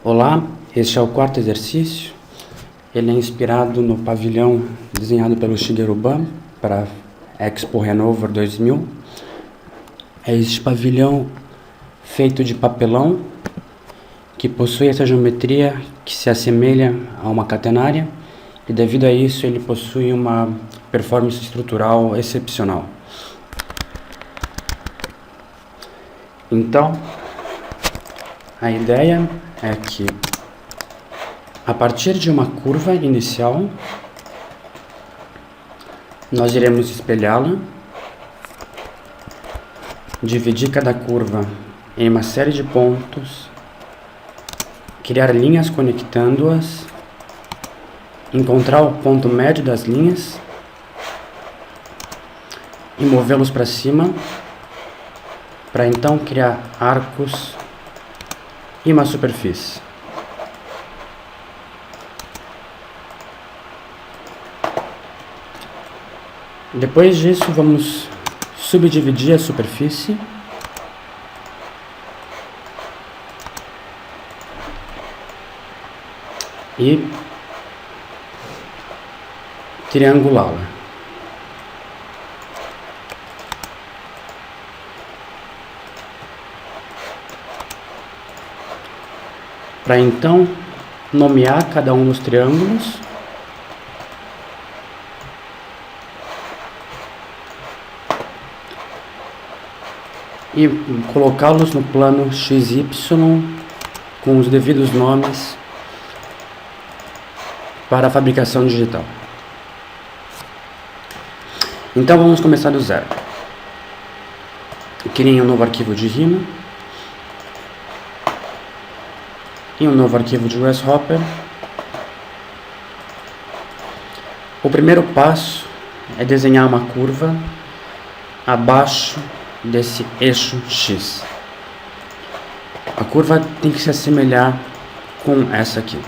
Olá, este é o quarto exercício. Ele é inspirado no pavilhão desenhado pelo Shigeru Ban para Expo Hanover 2000. É este pavilhão feito de papelão que possui essa geometria que se assemelha a uma catenária e devido a isso ele possui uma performance estrutural excepcional. Então, a ideia é que, a partir de uma curva inicial, nós iremos espelhá-la, dividir cada curva em uma série de pontos, criar linhas conectando-as, encontrar o ponto médio das linhas e movê-los para cima, para então criar arcos e uma superfície. Depois disso, vamos subdividir a superfície e triangulá-la. Para então nomear cada um dos triângulos e colocá-los no plano XY com os devidos nomes para a fabricação digital. Então vamos começar do zero. Criem um novo arquivo de rima e um novo arquivo de Grasshopper. O primeiro passo é desenhar uma curva abaixo desse eixo X. A curva tem que se assemelhar com essa aqui.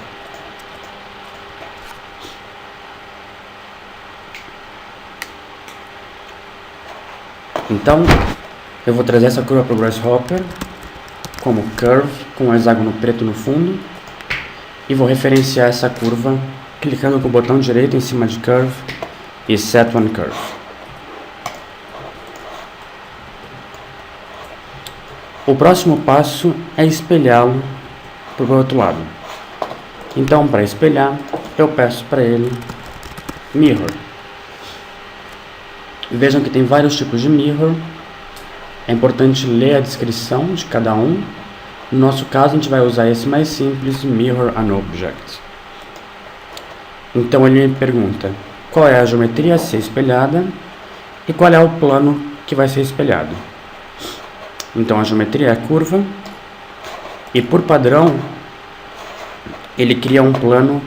Então, eu vou trazer essa curva para o Grasshopper como curve, com um hexágono preto no fundo, e vou referenciar essa curva clicando com o botão direito em cima de curve e set one curve. O próximo passo é espelhá-lo para o outro lado. Então, para espelhar, eu peço para ele mirror. Vejam que tem vários tipos de mirror. É importante ler a descrição de cada um. No nosso caso, a gente vai usar esse mais simples, Mirror an Object. Então ele me pergunta qual é a geometria a ser espelhada e qual é o plano que vai ser espelhado. Então a geometria é a curva e por padrão ele cria um plano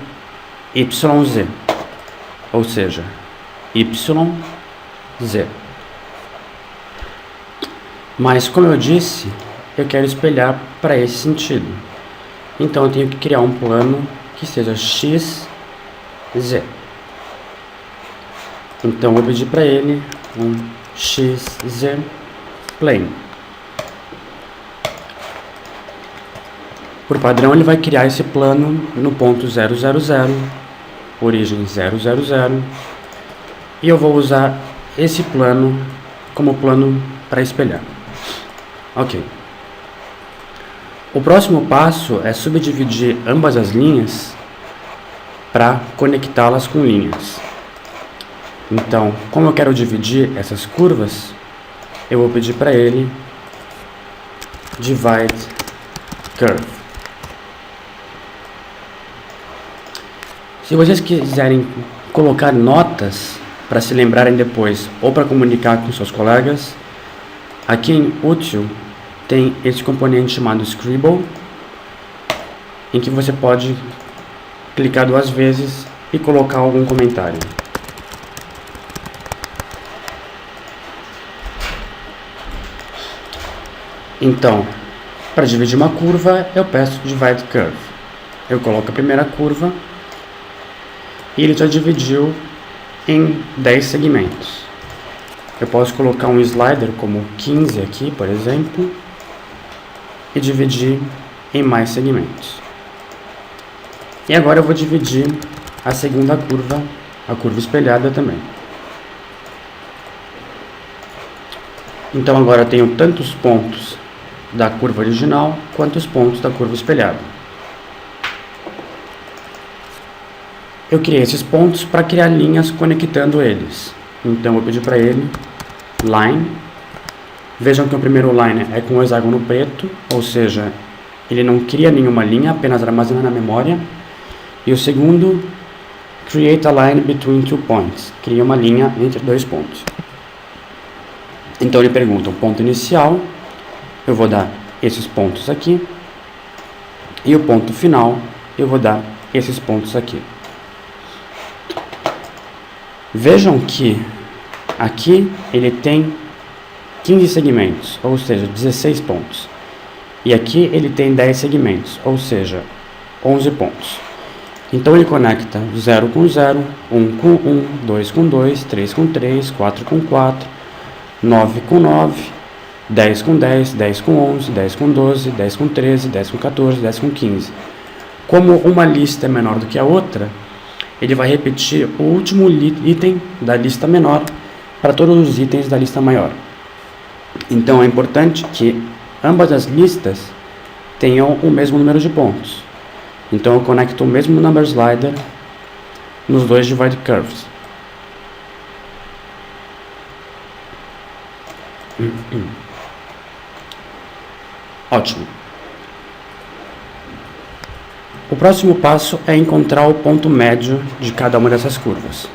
YZ, ou seja, YZ. Mas, como eu disse, eu quero espelhar para esse sentido. Então, eu tenho que criar um plano que seja XZ. Então, eu vou pedir para ele um XZ plane. Por padrão, ele vai criar esse plano no ponto 000, origem 000, e eu vou usar esse plano como plano para espelhar. Ok. O próximo passo é subdividir ambas as linhas para conectá-las com linhas. Então, como eu quero dividir essas curvas, eu vou pedir para ele divide curve. Se vocês quiserem colocar notas para se lembrarem depois ou para comunicar com seus colegas, aqui em Útil tem esse componente chamado Scribble, em que você pode clicar 2 vezes e colocar algum comentário. Então, para dividir uma curva, eu peço divide curve. Eu coloco a primeira curva e ele já dividiu em 10 segmentos. Eu posso colocar um slider como 15 aqui, por exemplo, e dividir em mais segmentos. E agora eu vou dividir a segunda curva, a curva espelhada também. Então agora eu tenho tantos pontos da curva original quanto os pontos da curva espelhada. Eu criei esses pontos para criar linhas conectando eles. Então eu vou pedir para ele line. Vejam que o primeiro line é com o hexágono preto, ou seja, ele não cria nenhuma linha, apenas armazena na memória. E o segundo, create a line between two points, cria uma linha entre dois pontos. Então ele pergunta o ponto inicial, eu vou dar esses pontos aqui, e o ponto final, eu vou dar esses pontos aqui. Vejam que aqui ele tem 15 segmentos, ou seja, 16 pontos. E aqui ele tem 10 segmentos, ou seja, 11 pontos. Então ele conecta 0 com 0, 1 com 1, 2 com 2, 3 com 3, 4 com 4, 9 com 9, 10 com 10, 10 com 11, 10 com 12, 10 com 13, 10 com 14, 10 com 15. Como uma lista é menor do que a outra, ele vai repetir o último item da lista menor para todos os itens da lista maior. Então é importante que ambas as listas tenham o mesmo número de pontos. Então eu conecto o mesmo number slider nos dois divide curves. Ótimo. O próximo passo é encontrar o ponto médio de cada uma dessas curvas.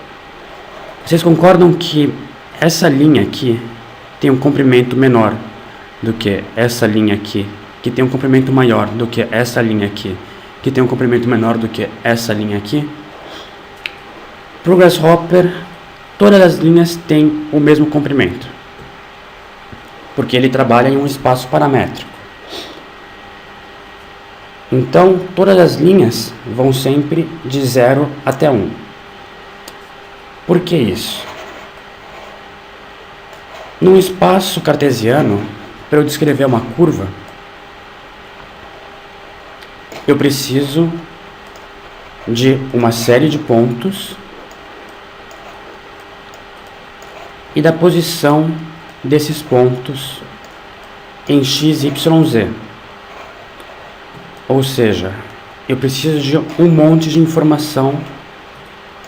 Vocês concordam que essa linha aqui tem um comprimento menor do que essa linha aqui, que tem um comprimento maior do que essa linha aqui, que tem um comprimento menor do que essa linha aqui? Para o Grasshopper, todas as linhas têm o mesmo comprimento, porque ele trabalha em um espaço paramétrico. Então, todas as linhas vão sempre de 0 até 1. Por que isso? Num espaço cartesiano, para eu descrever uma curva, eu preciso de uma série de pontos e da posição desses pontos em x, y, z. Ou seja, eu preciso de um monte de informação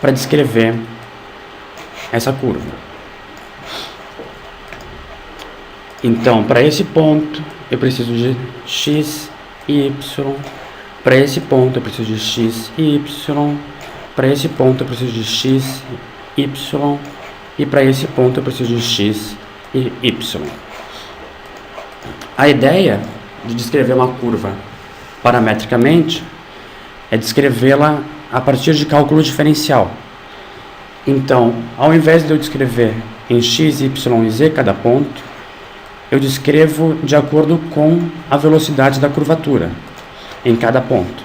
para descrever essa curva. Então, para esse ponto, eu preciso de x, y. Para esse ponto, eu preciso de x, y. Para esse ponto, eu preciso de x, y. E para esse ponto, eu preciso de x e y. A ideia de descrever uma curva parametricamente é descrevê-la a partir de cálculo diferencial. Então, ao invés de eu descrever em x, y e z cada ponto, eu descrevo de acordo com a velocidade da curvatura em cada ponto.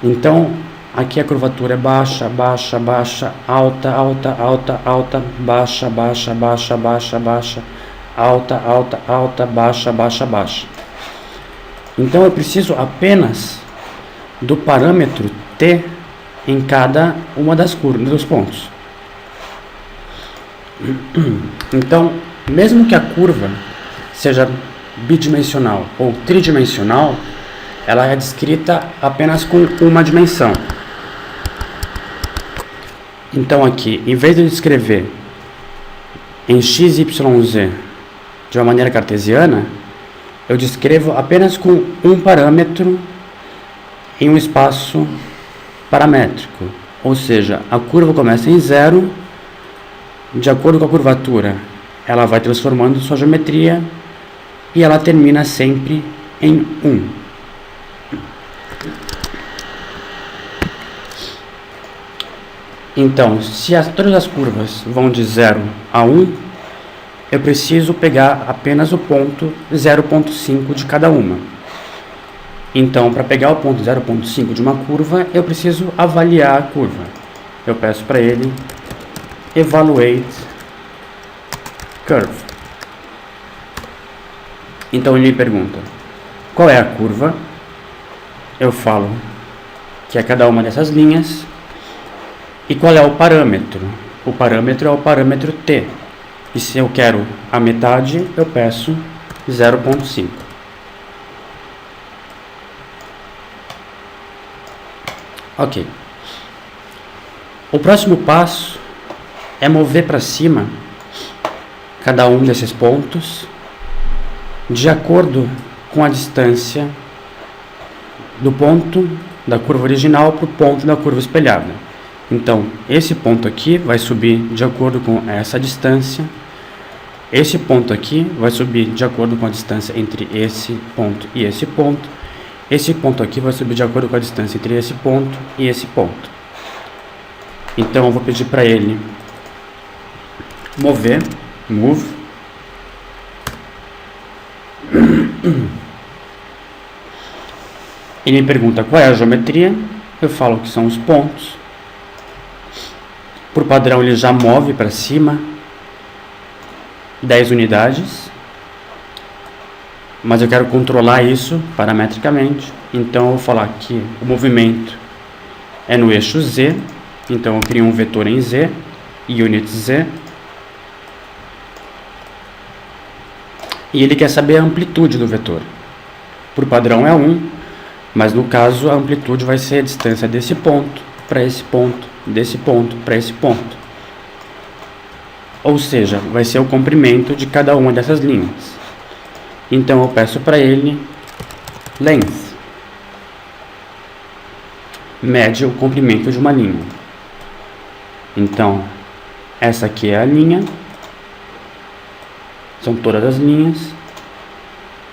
Então, aqui a curvatura é baixa, baixa, baixa, alta, alta, alta, alta, baixa, baixa, baixa, baixa, baixa, alta, alta, alta, baixa, baixa, baixa. Então eu preciso apenas do parâmetro t em cada uma das curvas, dos pontos. Então, mesmo que a curva seja bidimensional ou tridimensional, ela é descrita apenas com uma dimensão. Então aqui, em vez de eu escrever em x, y, z de uma maneira cartesiana, eu descrevo apenas com um parâmetro em um espaço paramétrico. Ou seja, a curva começa em 0, de acordo com a curvatura, ela vai transformando sua geometria e ela termina sempre em 1. Então, se todas as curvas vão de 0 a 1, eu preciso pegar apenas o ponto 0,5 de cada uma. Então, para pegar o ponto 0,5 de uma curva, eu preciso avaliar a curva. Eu peço para ele evaluate curve. Então ele me pergunta qual é a curva. Eu falo que é cada uma dessas linhas. E qual é o parâmetro? O parâmetro é o parâmetro t. E se eu quero a metade, eu peço 0,5. Ok. O próximo passo é mover para cima cada um desses pontos de acordo com a distância do ponto da curva original para o ponto da curva espelhada. Então, esse ponto aqui vai subir de acordo com essa distância. Esse ponto aqui vai subir de acordo com a distância entre esse ponto e esse ponto. Esse ponto aqui vai subir de acordo com a distância entre esse ponto e esse ponto. Então, eu vou pedir para ele move. Ele me pergunta qual é a geometria. Eu falo que são os pontos. Por padrão, ele já move para cima 10 unidades. Mas eu quero controlar isso parametricamente. Então, eu vou falar que o movimento é no eixo Z. Então, eu crio um vetor em Z, unit Z. E ele quer saber a amplitude do vetor. Por padrão é 1, mas no caso a amplitude vai ser a distância desse ponto para esse ponto, desse ponto para esse ponto. Ou seja, vai ser o comprimento de cada uma dessas linhas. Então eu peço para ele length. Mede o comprimento de uma linha. Então, essa aqui é a linha. São todas as linhas.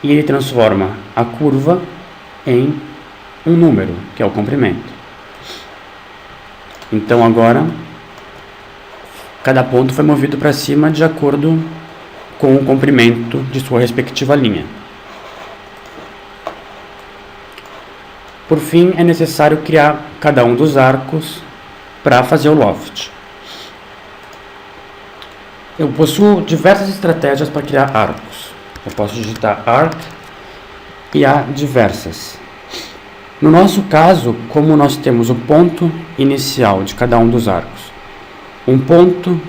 E ele transforma a curva em um número, que é o comprimento. Então agora, cada ponto foi movido para cima de acordo com o comprimento de sua respectiva linha. Por fim, é necessário criar cada um dos arcos para fazer o loft. Eu possuo diversas estratégias para criar arcos. Eu posso digitar arc e há diversas. No nosso caso, como nós temos o ponto inicial de cada um dos arcos, um ponto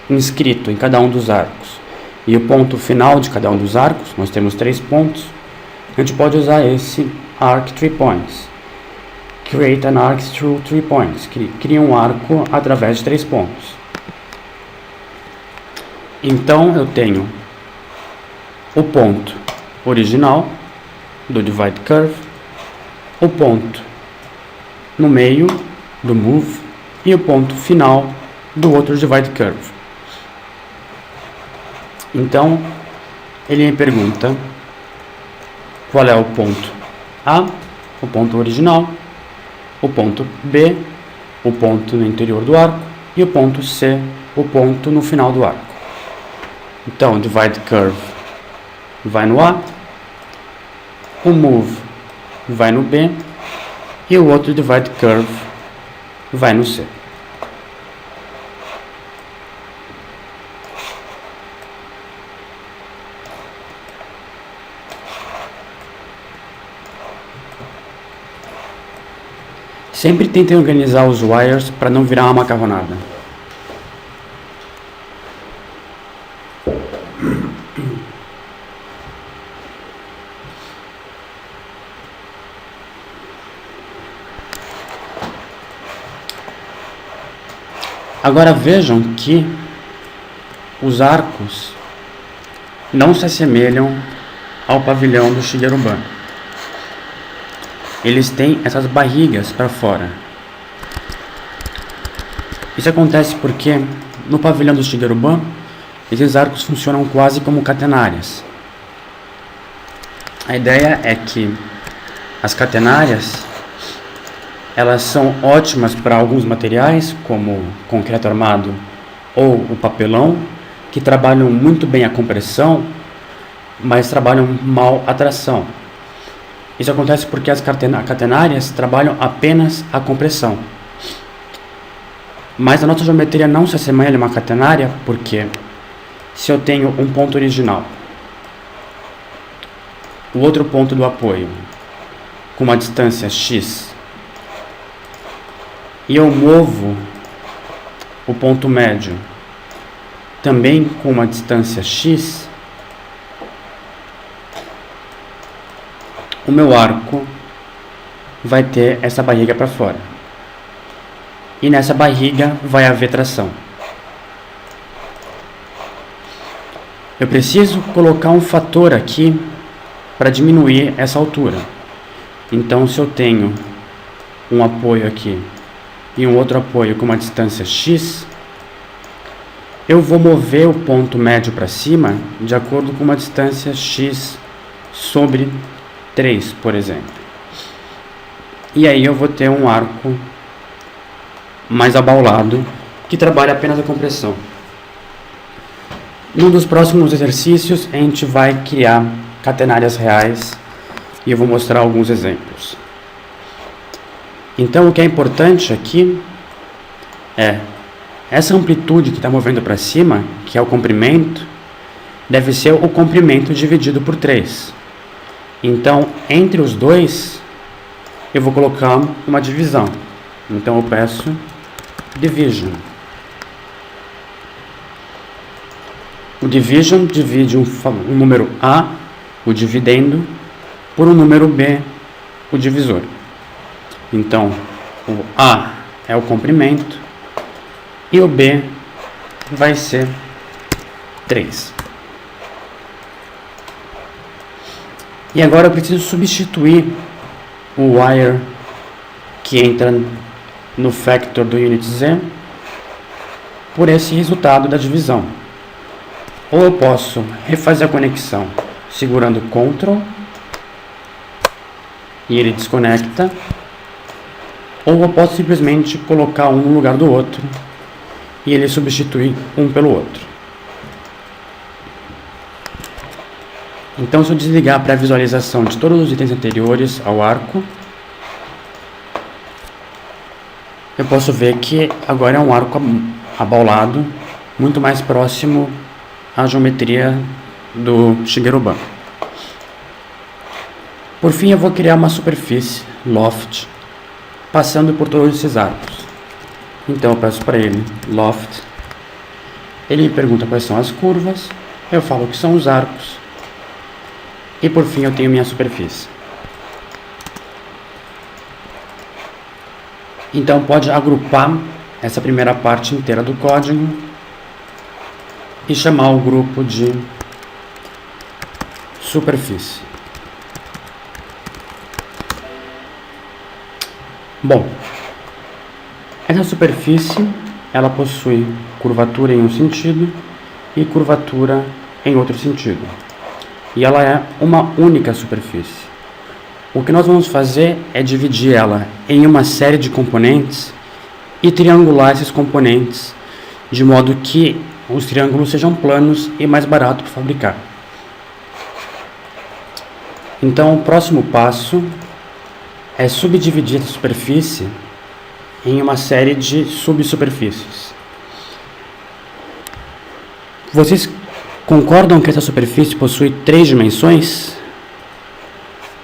inscrito em cada um dos arcos e o ponto final de cada um dos arcos, nós temos 3 pontos, a gente pode usar esse arc 3 points. Create an arc through 3 points. Cria um arco através de 3 pontos. Então eu tenho o ponto original do divide curve, o ponto no meio do move e o ponto final do outro divide curve. Então ele me pergunta qual é o ponto A, o ponto original, o ponto B, o ponto no interior do arco e o ponto C, o ponto no final do arco. Então o divide curve vai no A, o move vai no B e o outro divide curve vai no C. Sempre tentem organizar os wires para não virar uma macarronada. Agora vejam que os arcos não se assemelham ao pavilhão do Shigeru-ban. Eles têm essas barrigas para fora. Isso acontece porque no pavilhão do Shigeru-ban esses arcos funcionam quase como catenárias. A ideia é que as catenárias elas são ótimas para alguns materiais, como concreto armado ou o papelão, que trabalham muito bem a compressão, mas trabalham mal a tração. Isso acontece porque as catenárias trabalham apenas a compressão. Mas a nossa geometria não se assemelha a uma catenária, porque se eu tenho um ponto original, o outro ponto do apoio, com uma distância x, e eu movo o ponto médio também com uma distância x, o meu arco vai ter essa barriga para fora. E nessa barriga vai haver tração. Eu preciso colocar um fator aqui para diminuir essa altura. Então, se eu tenho um apoio aqui e um outro apoio com uma distância x, eu vou mover o ponto médio para cima de acordo com uma distância x sobre 3, por exemplo. E aí eu vou ter um arco mais abaulado que trabalha apenas a compressão. Num dos próximos exercícios a gente vai criar catenárias reais e eu vou mostrar alguns exemplos. Então o que é importante aqui é essa amplitude que está movendo para cima, que é o comprimento, deve ser o comprimento dividido por 3. Então, entre os dois, eu vou colocar uma divisão. Então, eu peço division. O division divide um número A, o dividendo, por um número B, o divisor. Então, o A é o comprimento e o B vai ser 3. E agora eu preciso substituir o wire que entra no factor do unit z por esse resultado da divisão. Ou eu posso refazer a conexão segurando Ctrl e ele desconecta, ou eu posso simplesmente colocar um no lugar do outro e ele substitui um pelo outro. Então, se eu desligar a pré-visualização de todos os itens anteriores ao arco, eu posso ver que agora é um arco abaulado, muito mais próximo à geometria do Shigeru. Por fim, eu vou criar uma superfície, loft, passando por todos esses arcos. Então, eu peço para ele loft, ele me pergunta quais são as curvas, eu falo que são os arcos, e por fim eu tenho minha superfície. Então pode agrupar essa primeira parte inteira do código e chamar o grupo de superfície. Bom, essa superfície ela possui curvatura em um sentido e curvatura em outro sentido. E ela é uma única superfície. O que nós vamos fazer é dividir ela em uma série de componentes e triangular esses componentes, de modo que os triângulos sejam planos e mais baratos para fabricar. Então, o próximo passo é subdividir a superfície em uma série de subsuperfícies. Vocês concordam que essa superfície possui 3 dimensões?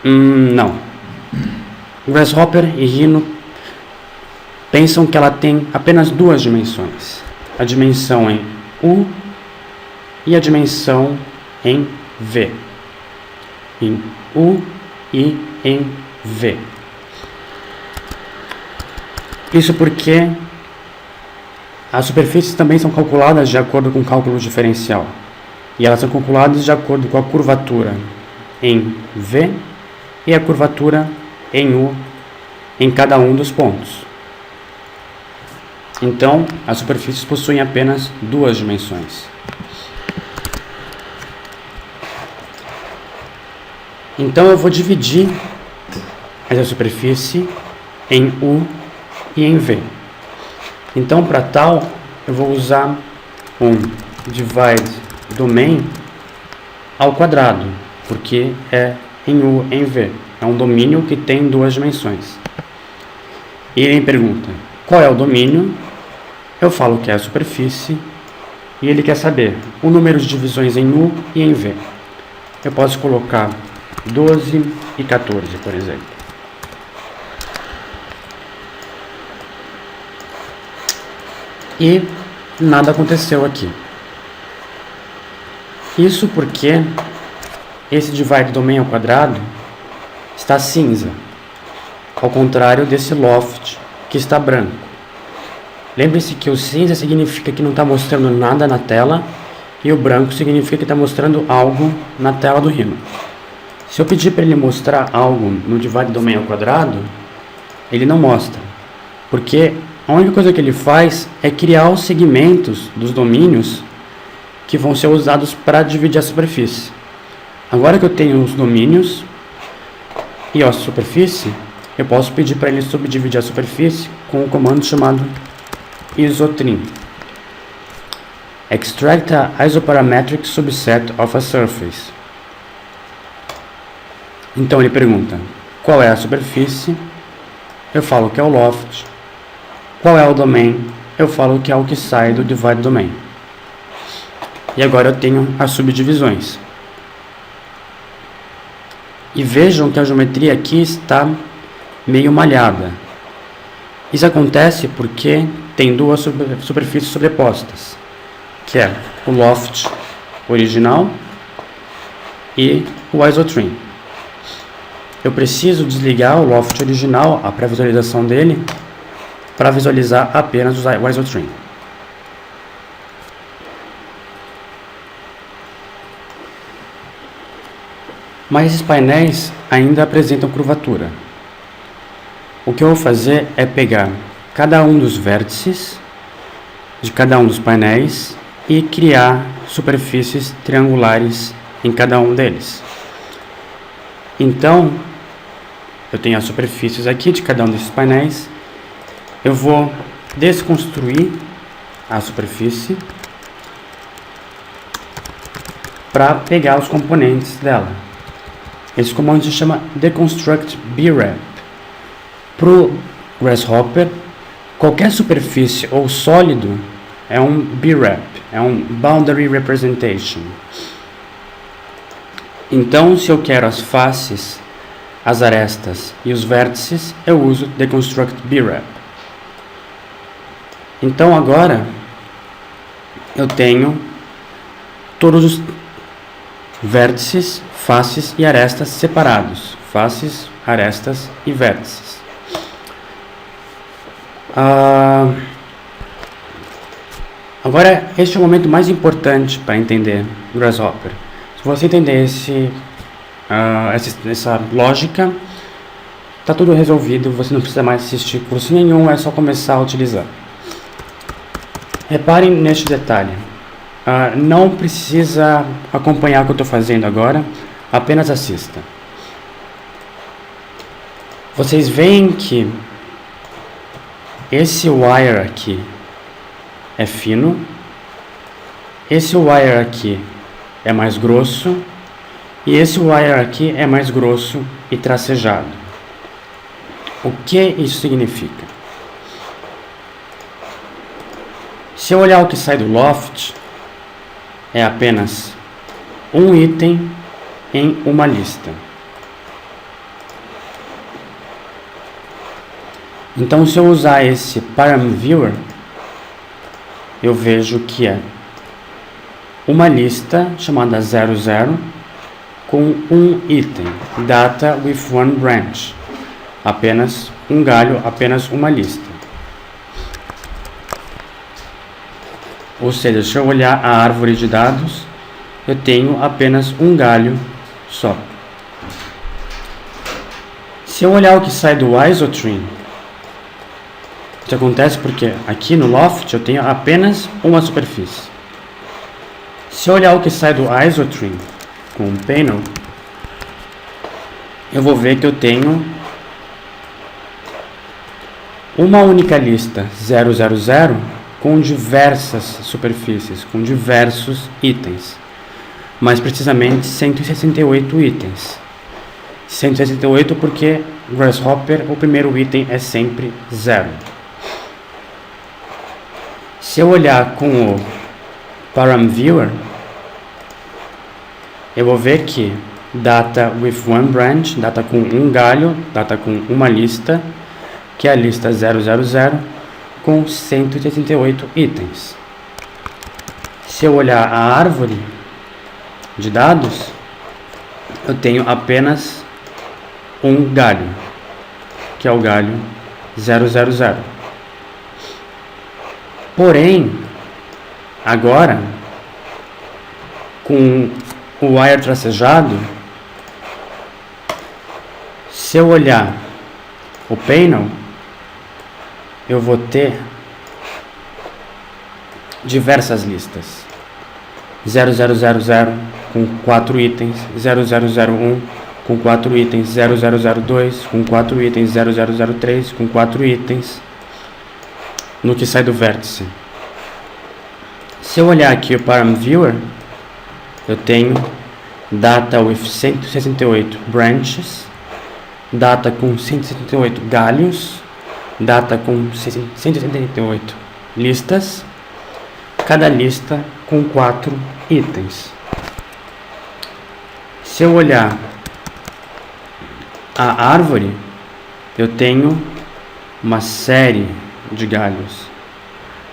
Não. Grasshopper e Rhino pensam que ela tem apenas 2 dimensões. A dimensão em U e a dimensão em V. Em U e em V. Isso porque as superfícies também são calculadas de acordo com o cálculo diferencial. E elas são calculadas de acordo com a curvatura em V e a curvatura em U em cada um dos pontos. Então, as superfícies possuem apenas 2 dimensões. Então, eu vou dividir essa superfície em U e em V. Então, para tal, eu vou usar um divide domain ao quadrado, porque é em U em V. É um domínio que tem 2 dimensões. E ele me pergunta, qual é o domínio? Eu falo que é a superfície, e ele quer saber o número de divisões em U e em V. Eu posso colocar 12 e 14, por exemplo. e nada aconteceu aqui. Isso porque esse divide domain ao quadrado está cinza, ao contrário desse loft que está branco. Lembre-se que o cinza significa que não está mostrando nada na tela e o branco significa que está mostrando algo na tela do Rhino. Se eu pedir para ele mostrar algo no divide domain ao quadrado, ele não mostra, porque a única coisa que ele faz é criar os segmentos dos domínios que vão ser usados para dividir a superfície. Agora que eu tenho os domínios e a superfície, eu posso pedir para ele subdividir a superfície com um comando chamado isotrim. Extract a isoparametric subset of a surface. Então ele pergunta, qual é a superfície? Eu falo que é o loft. Qual é o domain? Eu falo que é o que sai do divide domain. E agora eu tenho as subdivisões. E vejam que a geometria aqui está meio malhada. Isso acontece porque tem duas superfícies sobrepostas, que é o loft original e o isotrim. Eu preciso desligar o loft original, a pré-visualização dele, para visualizar apenas o isotrim. Mas esses painéis ainda apresentam curvatura. O que eu vou fazer é pegar cada um dos vértices de cada um dos painéis e criar superfícies triangulares em cada um deles. Então, eu tenho as superfícies aqui de cada um desses painéis. Eu vou desconstruir a superfície para pegar os componentes dela. Esse comando se chama deconstruct BREP. Para o Grasshopper, qualquer superfície ou sólido é um BREP, é um Boundary Representation. Então, se eu quero as faces, as arestas e os vértices, eu uso deconstruct BREP. Então agora eu tenho todos os vértices, faces e arestas separados. Faces, arestas e vértices. Agora, este é o momento mais importante para entender Grasshopper. Se você entender essa lógica, está tudo resolvido, você não precisa mais assistir curso nenhum, é só começar a utilizar. Reparem neste detalhe. Não precisa acompanhar o que eu estou fazendo agora, apenas assista. Vocês veem que esse wire aqui é fino, esse wire aqui é mais grosso e esse wire aqui é mais grosso e tracejado. O que isso significa? Se eu olhar o que sai do loft, é apenas um item em uma lista. Então, se eu usar esse Param Viewer, eu vejo que é uma lista chamada 00 com um item, Data with one branch, apenas um galho, apenas uma lista. Ou seja, se eu olhar a árvore de dados, eu tenho apenas um galho só. Se eu olhar o que sai do isotrim, isso acontece porque aqui no loft eu tenho apenas uma superfície. Se eu olhar o que sai do isotrim com um panel, eu vou ver que eu tenho uma única lista 000 com diversas superfícies, com diversos itens. Mais precisamente 168 itens. 168 porque Grasshopper, o primeiro item é sempre 0. Se eu olhar com o Param Viewer, eu vou ver que Data with one branch, data com um galho, data com uma lista, que é a lista 000, com 188 itens. Se eu olhar a árvore de dados, eu tenho apenas um galho, que é o galho 000. Porém, agora, com o wire tracejado, se eu olhar o panel, eu vou ter diversas listas. 0000 com 4 itens, 0001 com 4 itens, 0002 com 4 itens, 0003 com 4 itens, no que sai do vértice. Se eu olhar aqui o Param Viewer, eu tenho data with 168 branches, data com 168 galhos, data com 178 listas, cada lista com 4 itens. Se eu olhar a árvore, eu tenho uma série de galhos,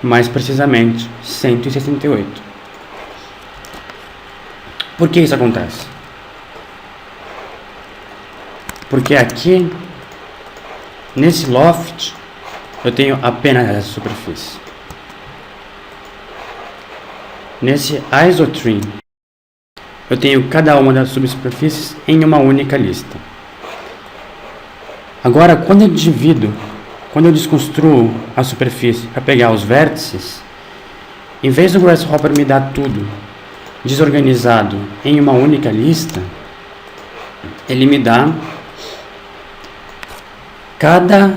mais precisamente 168. Por que isso acontece? Porque aqui, nesse loft, eu tenho apenas essa superfície. Nesse isotree, eu tenho cada uma das subsuperfícies em uma única lista. Agora, quando eu desconstruo a superfície para pegar os vértices, em vez do Grasshopper me dar tudo desorganizado em uma única lista, ele me dá cada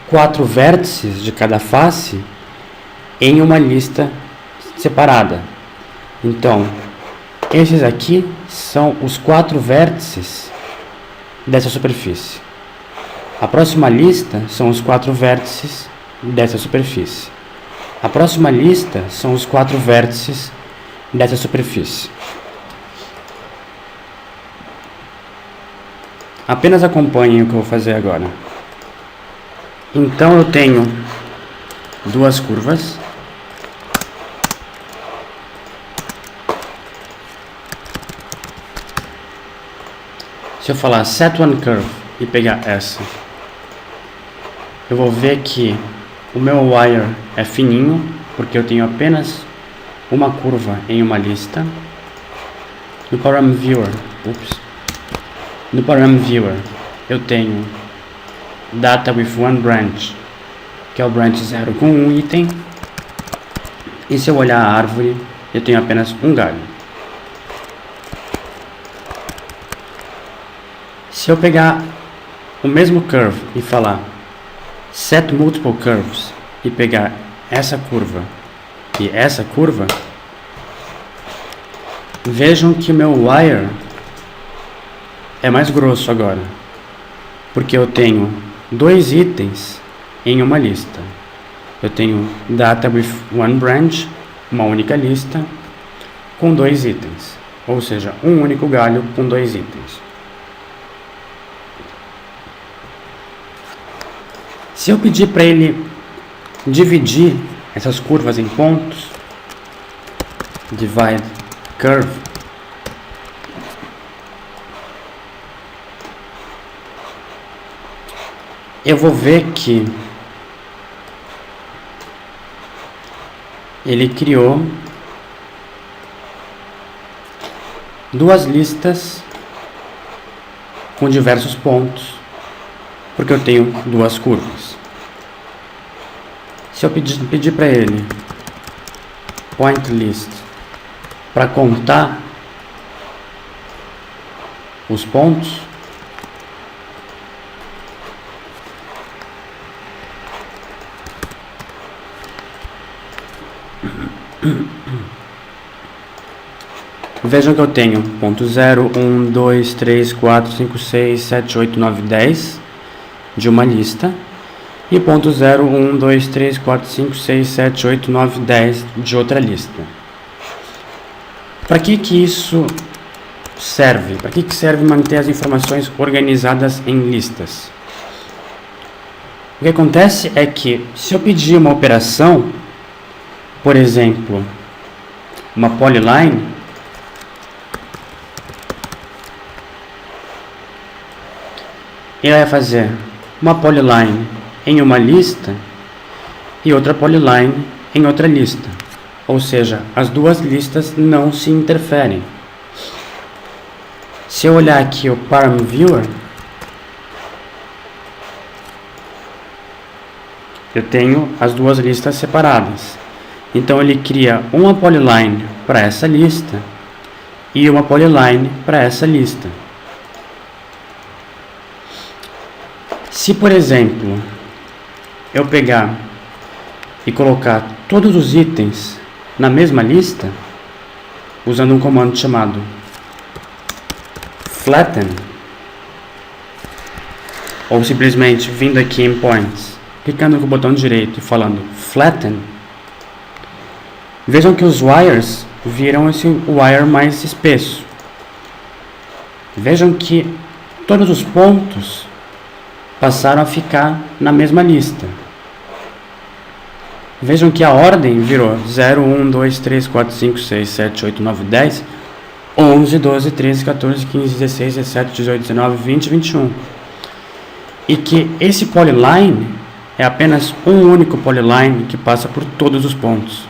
4 vértices de cada face em uma lista separada. Então, esses aqui são os 4 vértices dessa superfície. A próxima lista são os 4 vértices dessa superfície. A próxima lista são os 4 vértices dessa superfície. Apenas acompanhem o que eu vou fazer agora. Então eu tenho duas curvas. Se eu falar set one curve e pegar essa, eu vou ver que o meu wire é fininho, porque eu tenho apenas uma curva em uma lista. No Param Viewer, eu tenho data with one branch, que é o branch 0 com um item. E se eu olhar a árvore, eu tenho apenas um galho. Se eu pegar o mesmo curve e falar set multiple curves e pegar essa curva e essa curva, vejam que o meu wire é mais grosso agora, porque eu tenho 2 itens em uma lista. Eu tenho data with one branch, uma única lista, com 2 itens, ou seja, um único galho com 2 itens. Se eu pedir para ele dividir essas curvas em pontos, divide curve, eu vou ver que ele criou 2 listas com diversos pontos, porque eu tenho 2 curvas. Se eu pedir para ele point list para contar os pontos, vejam que eu tenho ponto 0, 1, 2, 3, 4, 5, 6, 7, 8, 9, 10 de uma lista e ponto 0, 1, 2, 3, 4, 5, 6, 7, 8, 9, 10 de outra lista. Para que isso serve? Para que serve manter as informações organizadas em listas? O que acontece é que se eu pedir uma operação, por exemplo, uma polyline, ele vai fazer uma polyline em uma lista e outra polyline em outra lista. Ou seja, as duas listas não se interferem. Se eu olhar aqui o Param Viewer, eu tenho as duas listas separadas. Então ele cria uma polyline para essa lista e uma polyline para essa lista. Se, por exemplo, eu pegar e colocar todos os itens na mesma lista, usando um comando chamado flatten, ou simplesmente vindo aqui em points, clicando com o botão direito e falando flatten, vejam que os wires viram esse wire mais espesso. Vejam que todos os pontos passaram a ficar na mesma lista. Vejam que a ordem virou 0, 1, 2, 3, 4, 5, 6, 7, 8, 9, 10, 11, 12, 13, 14, 15, 16, 17, 18, 19, 20, 21. E que esse polyline é apenas um único polyline que passa por todos os pontos.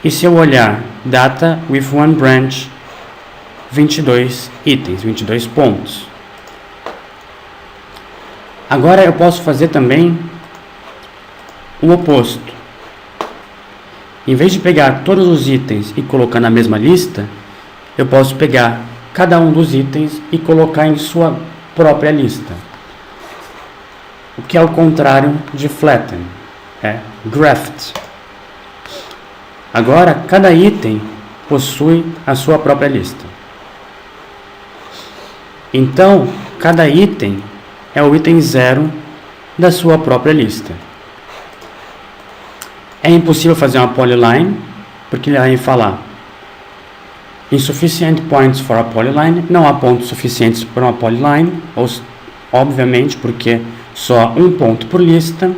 E se eu olhar data with one branch, 22 itens, 22 pontos. Agora eu posso fazer também o oposto. Em vez de pegar todos os itens e colocar na mesma lista, eu posso pegar cada um dos itens e colocar em sua própria lista. O que é o contrário de flatten, é graft. Agora, cada item possui a sua própria lista. Então, cada item é o item 0 da sua própria lista. É impossível fazer uma polyline, porque ele vai falar insufficient points for a polyline, não há pontos suficientes para uma polyline, obviamente porque só um ponto por lista.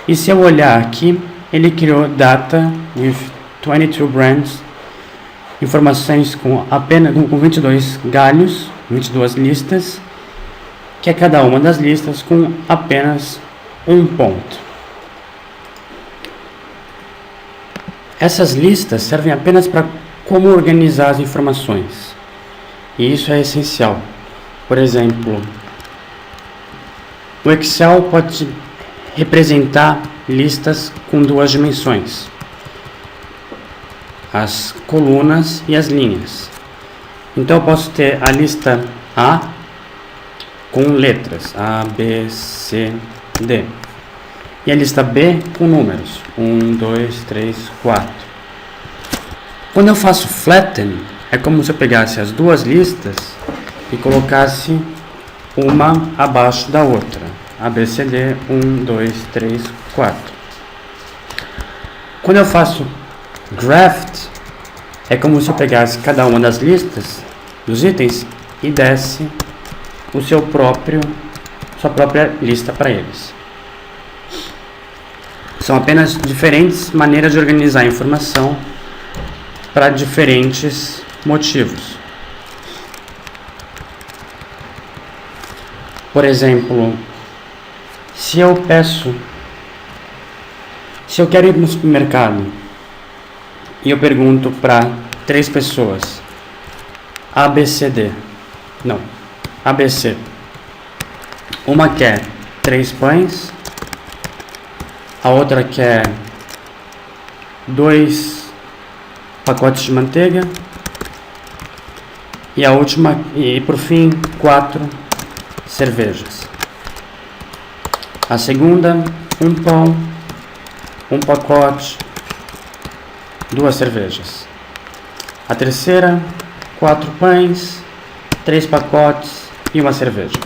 E se eu olhar aqui, ele criou data with 22 branches, informações com apenas com 22 galhos, 22 listas, que é cada uma das listas com apenas um ponto. Essas listas servem apenas para como organizar as informações. E isso é essencial. Por exemplo, o Excel pode representar listas com duas dimensões: as colunas e as linhas. Então eu posso ter a lista A com letras A, B, C, D, e a lista B com números 1, 2, 3, 4. Quando eu faço flatten, é como se eu pegasse as duas listas e colocasse uma abaixo da outra. A, B, C, D, 1, 2, 3, 4. Quando eu faço graft, é como se eu pegasse cada uma das listas dos itens e desse sua própria lista para eles. São apenas diferentes maneiras de organizar a informação para diferentes motivos. Por exemplo, se eu quero ir no supermercado e eu pergunto para 3 pessoas ABC. Uma quer 3 pães, a outra quer 2 pacotes de manteiga e a última, e por fim, 4 cervejas. A segunda, 1 pão, 1 pacote, 2 cervejas. A terceira, 4 pães, 3 pacotes e 1 cerveja.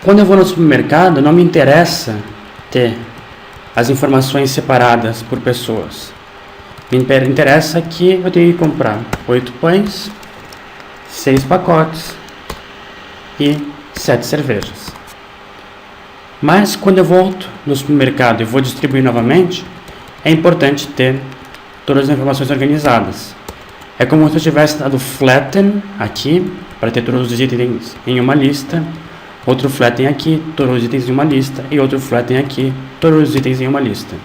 Quando eu vou no supermercado, não me interessa ter as informações separadas por pessoas. Me interessa que eu tenho que comprar 8 pães, 6 pacotes e 7 cervejas. Mas quando eu volto no supermercado e vou distribuir novamente, é importante ter todas as informações organizadas. É como se eu tivesse dado flatten aqui, para ter todos os itens em uma lista, outro flatten aqui, todos os itens em uma lista, e outro flatten aqui, todos os itens em uma lista.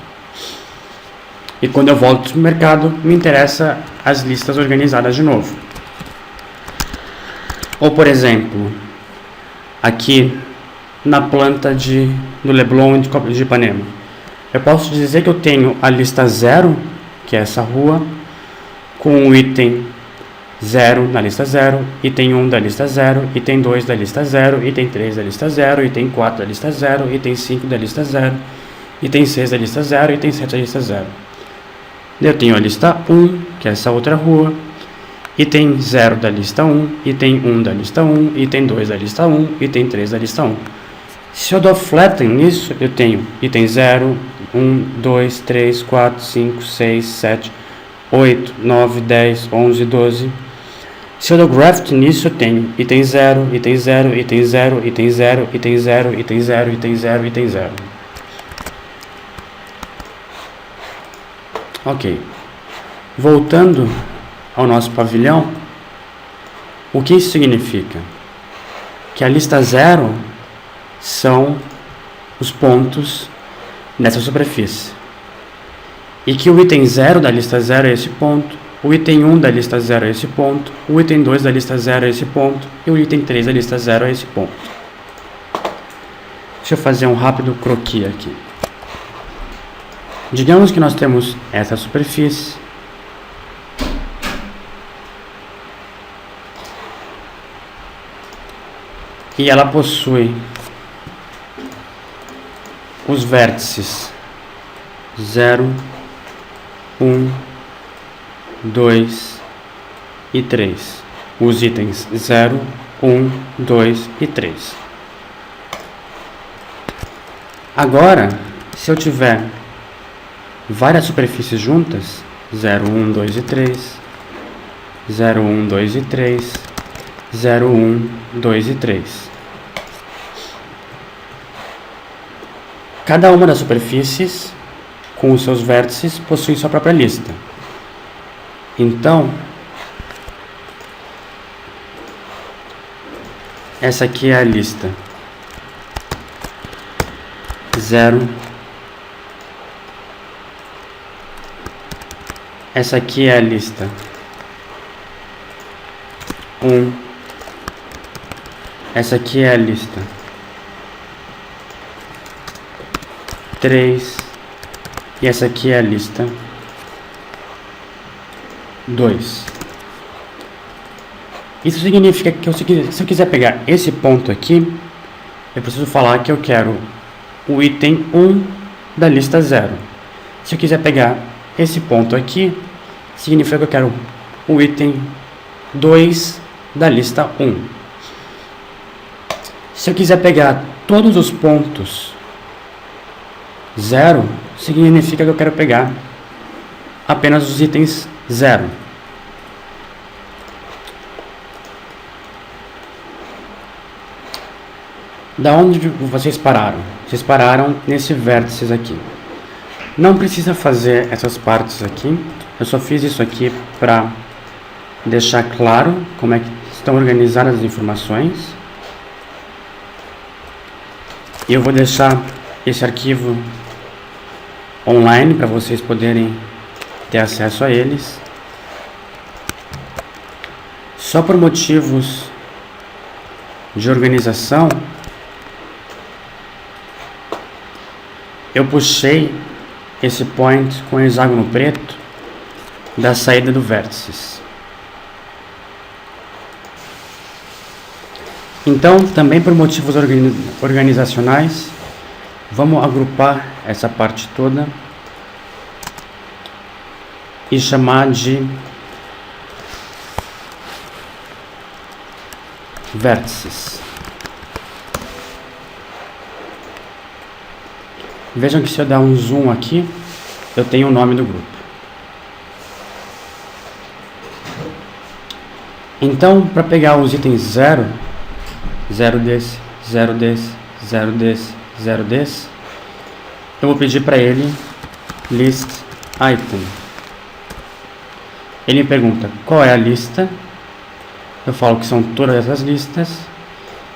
E quando eu volto do supermercado, me interessa as listas organizadas de novo. Ou, por exemplo, aqui na planta do Leblon de Ipanema, eu posso dizer que eu tenho a lista 0, que é essa rua, com o item 0 na lista 0, item 1 da lista 0, item 2 da lista 0, item 3 da lista 0, item 4 da lista 0, item 5 da lista 0, item 6 da lista 0, item 7 da lista 0. Eu tenho a lista 1, que é essa outra rua, item 0 da lista 1, item 1 da lista 1, item 2 da lista 1, item 3 da lista 1. Se eu dou flatten nisso, eu tenho item 0, 1, 2, 3, 4, 5, 6, 7, 8, 9, 10, 11, 12. Se eu dou graft nisso, eu tenho item 0, item 0, item 0, item 0, item 0, item 0, item 0, item 0. Ok. Voltando ao nosso pavilhão, o que isso significa? Que a lista 0 são os pontos nessa superfície. E que o item 0 da lista 0 é esse ponto, o item 1 da lista 0 é esse ponto, o item 2 da lista 0 é esse ponto, e o item 3 da lista 0 é esse ponto. Deixa eu fazer um rápido croquis aqui. Digamos que nós temos essa superfície, e ela possui os vértices 0, 1, 2 e 3. Os itens 0, 1, 2 e 3. Agora, se eu tiver várias superfícies juntas, 0, 1, 2 e 3, 0, 1, 2 e 3, 0, 1, 2 e 3. Cada uma das superfícies, com os seus vértices, possui sua própria lista. Então, essa aqui é a lista 0. Essa aqui é a lista 1. Essa aqui é a lista 3. E essa aqui é a lista 2. Isso significa que se eu quiser pegar esse ponto aqui, eu preciso falar que eu quero o item 1 da lista 0. Se eu quiser pegar esse ponto aqui, significa que eu quero o item 2 da lista 1. Se eu quiser pegar todos os pontos 0, significa que eu quero pegar apenas os itens 0. Da onde vocês pararam? Vocês pararam nesse vértice aqui. Não precisa fazer essas partes aqui. Eu só fiz isso aqui para deixar claro como é que estão organizadas as informações. E eu vou deixar esse arquivo online para vocês poderem ter acesso a eles. Só por motivos de organização, eu puxei esse point com hexágono preto da saída do vértices. Então, também por motivos organizacionais, vamos agrupar essa parte toda e chamar de vértices. Vejam que se eu dar um zoom aqui, eu tenho o nome do grupo. Então, para pegar os itens 0, 0 desse, 0 desse, 0 desse, 0 desse, eu vou pedir para ele list item. Ele me pergunta qual é a lista, eu falo que são todas essas listas,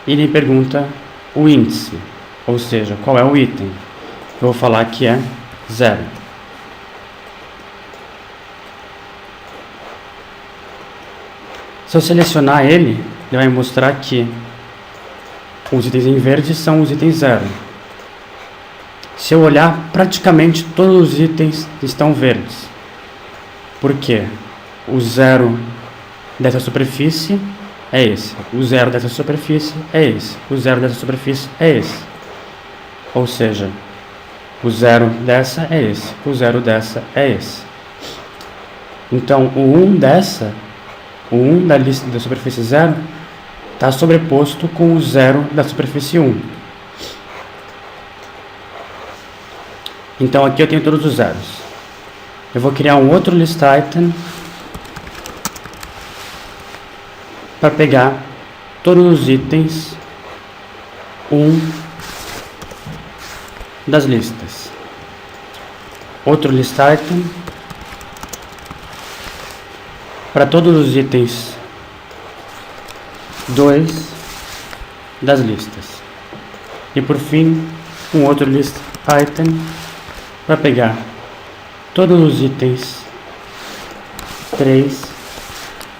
e ele me pergunta o índice, ou seja, qual é o item. Eu vou falar que é 0. Se eu selecionar ele vai mostrar que os itens em verde são os itens 0. Se eu olhar, praticamente todos os itens estão verdes. Por quê? O 0 dessa superfície é esse. O 0 dessa superfície é esse. O 0 dessa superfície é esse. Ou seja, o 0 dessa é esse. O 0 dessa é esse. Então, o 1 dessa, o 1 da lista da superfície 0, está sobreposto com o 0 da superfície 1. Então aqui eu tenho todos os zeros. Eu vou criar um outro list item para pegar todos os itens 1 das listas. Outro list item para todos os itens 2 das listas. E por fim, um outro list item para pegar todos os itens 3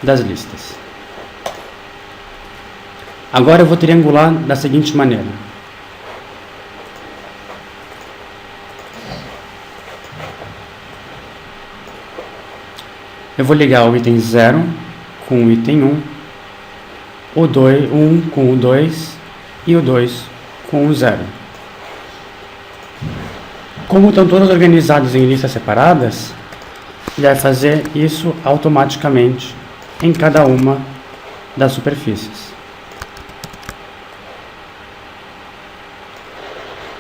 das listas. Agora eu vou triangular da seguinte maneira. Eu vou ligar o item 0 com o item 1, o 1 com o 2 e o 2 com o 0. Como estão todos organizados em listas separadas, ele vai fazer isso automaticamente em cada uma das superfícies.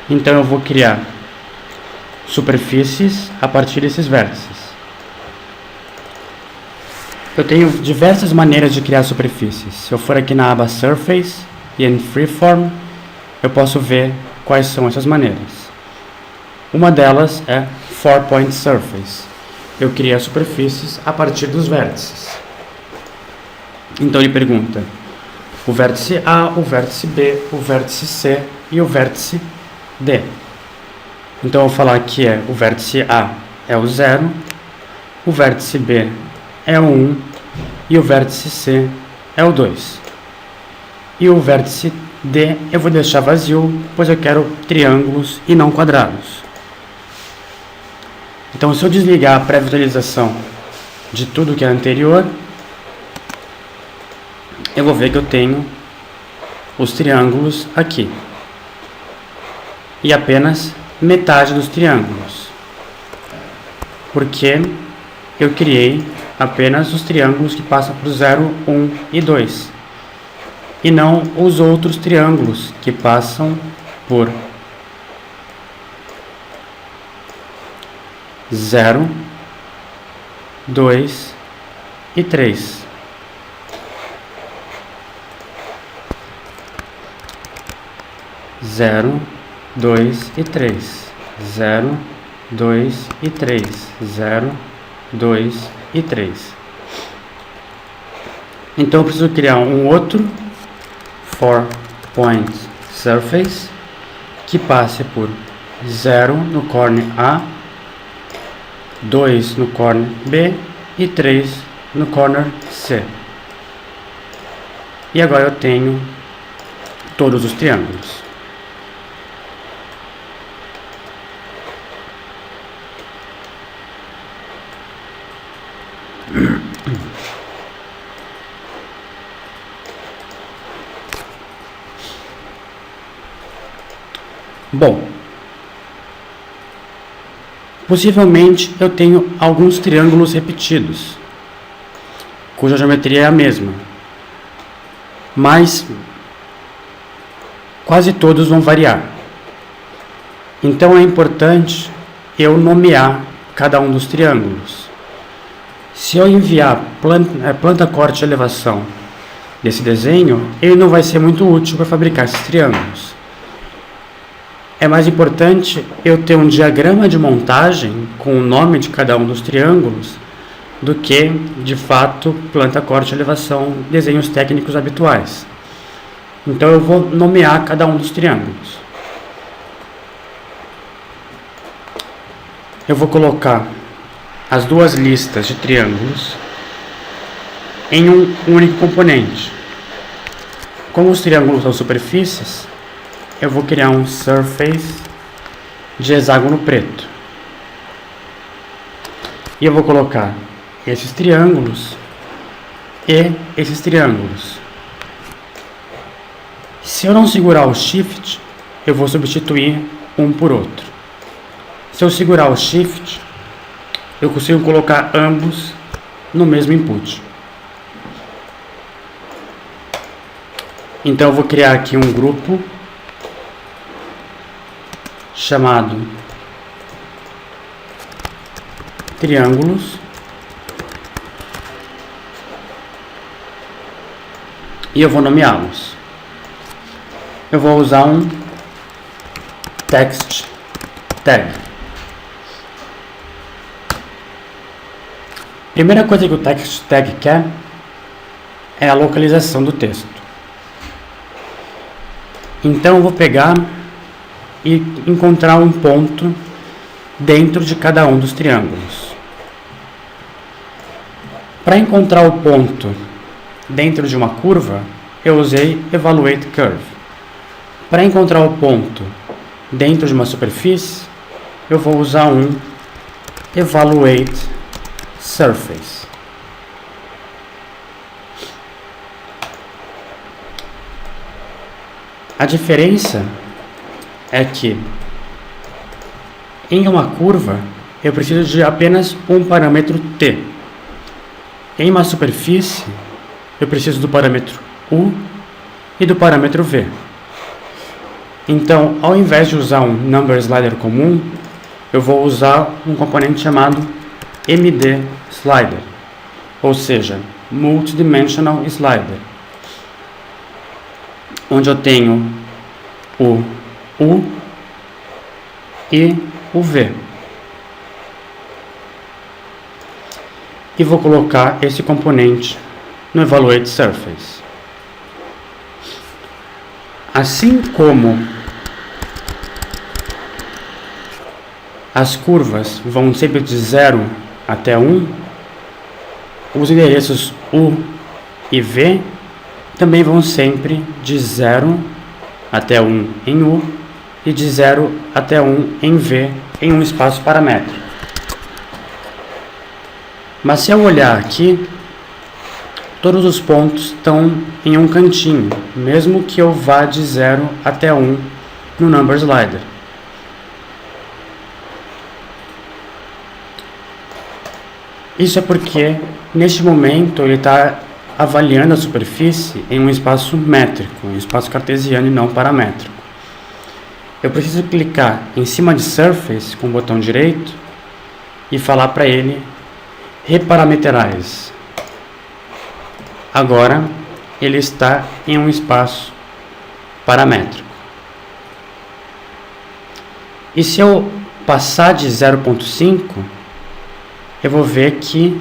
Então eu vou criar superfícies a partir desses vértices. Eu tenho diversas maneiras de criar superfícies. Se eu for aqui na aba Surface e em Freeform, eu posso ver quais são essas maneiras. Uma delas é 4-point surface. Eu crio as superfícies a partir dos vértices. Então ele pergunta o vértice A, o vértice B, o vértice C e o vértice D. Então eu vou falar que o vértice A é o 0, o vértice B é o 1 e o vértice C é o 2. E o vértice D eu vou deixar vazio, pois eu quero triângulos e não quadrados. Então, se eu desligar a pré-visualização de tudo que é anterior, eu vou ver que eu tenho os triângulos aqui. E apenas metade dos triângulos. Porque eu criei apenas os triângulos que passam por 0, 1 e 2. E não os outros triângulos que passam por 0, 2 e 3. Zero, 2 e 3. 0, 2 e 3. 0, 2 e 3. Então eu preciso criar um outro 4-point surface que passe por 0 no corner A, 2 no corner B e 3 no corner C. E agora eu tenho todos os triângulos. Bom, possivelmente eu tenho alguns triângulos repetidos, cuja geometria é a mesma, mas quase todos vão variar. Então é importante eu nomear cada um dos triângulos. Se eu enviar planta, corte e elevação desse desenho, ele não vai ser muito útil para fabricar esses triângulos. É mais importante eu ter um diagrama de montagem com o nome de cada um dos triângulos do que, de fato, planta, corte, elevação, desenhos técnicos habituais. Então eu vou nomear cada um dos triângulos. Eu vou colocar as duas listas de triângulos em um único componente. Como os triângulos são superfícies, eu vou criar um surface de hexágono preto. E eu vou colocar esses triângulos e esses triângulos. Se eu não segurar o Shift, eu vou substituir um por outro. Se eu segurar o Shift, eu consigo colocar ambos no mesmo input. Então eu vou criar aqui um grupo chamado triângulos e eu vou nomeá-los. Eu vou usar um text tag. Primeira coisa que o text tag quer é a localização do texto. Então eu vou pegar e encontrar um ponto dentro de cada um dos triângulos. Para encontrar o ponto dentro de uma curva, eu usei Evaluate Curve. Para encontrar o ponto dentro de uma superfície, eu vou usar um Evaluate Surface. A diferença é que em uma curva eu preciso de apenas um parâmetro t. Em uma superfície eu preciso do parâmetro u e do parâmetro v. Então, ao invés de usar um number slider comum, eu vou usar um componente chamado MD slider, ou seja, multidimensional slider, onde eu tenho o u e o v. E vou colocar esse componente no Evaluate Surface. Assim como as curvas vão sempre de 0 até 1, os endereços u e v também vão sempre de 0 até 1 em u e de 0 até 1 em v em um espaço paramétrico. Mas se eu olhar aqui, todos os pontos estão em um cantinho, mesmo que eu vá de 0 até 1 no number slider. Isso é porque, neste momento, ele está avaliando a superfície em um espaço métrico, um espaço cartesiano e não paramétrico. Eu preciso clicar em cima de Surface com o botão direito e falar para ele Reparameterize. Agora, ele está em um espaço paramétrico. E se eu passar de 0.5, eu vou ver que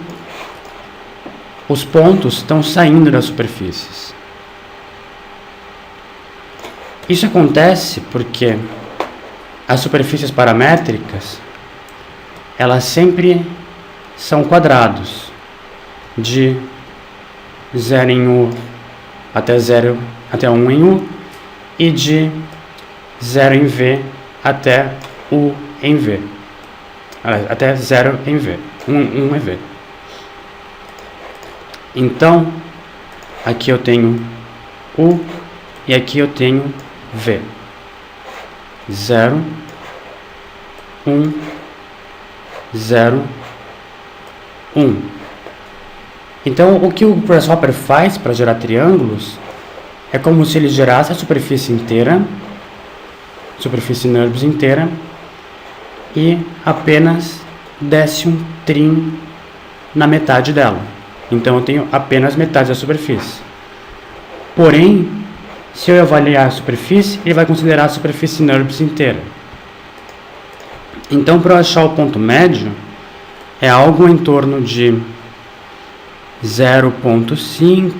os pontos estão saindo das superfícies. Isso acontece porque as superfícies paramétricas, elas sempre são quadrados, de 0 em u até 0 até 1 em u e de 0 em v até u em v, até 0 em v, 1 em v. Então, aqui eu tenho u e aqui eu tenho v. 0, 1, 0, 1. Então, o que o Grasshopper faz para gerar triângulos é como se ele gerasse a superfície inteira, superfície NURBS inteira, e apenas desse um trim na metade dela. Então eu tenho apenas metade da superfície. Porém, se eu avaliar a superfície, ele vai considerar a superfície NURBS inteira. Então, para eu achar o ponto médio, é algo em torno de 0,5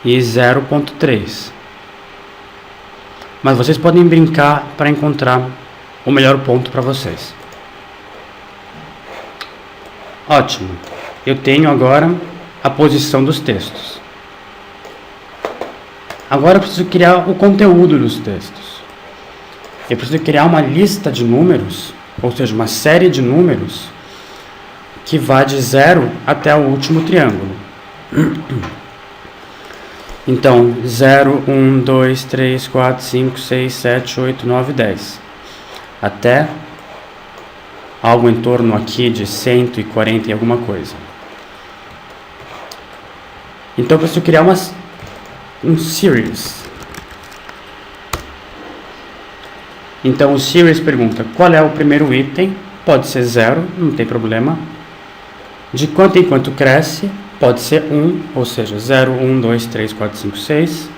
e 0,3. Mas vocês podem brincar para encontrar o melhor ponto para vocês. Ótimo. Eu tenho agora a posição dos textos. Agora eu preciso criar o conteúdo dos textos. Eu preciso criar uma lista de números, ou seja, uma série de números que vá de 0 até o último triângulo. Então, 0, 1, 2, 3, 4, 5, 6, 7, 8, 9, 10. Até algo em torno aqui de 140 e alguma coisa. Então, eu preciso criar um series. Então, o series pergunta qual é o primeiro item. Pode ser 0, não tem problema. De quanto em quanto cresce. Pode ser 1, ou seja, 0, 1, 2, 3, 4, 5, 6.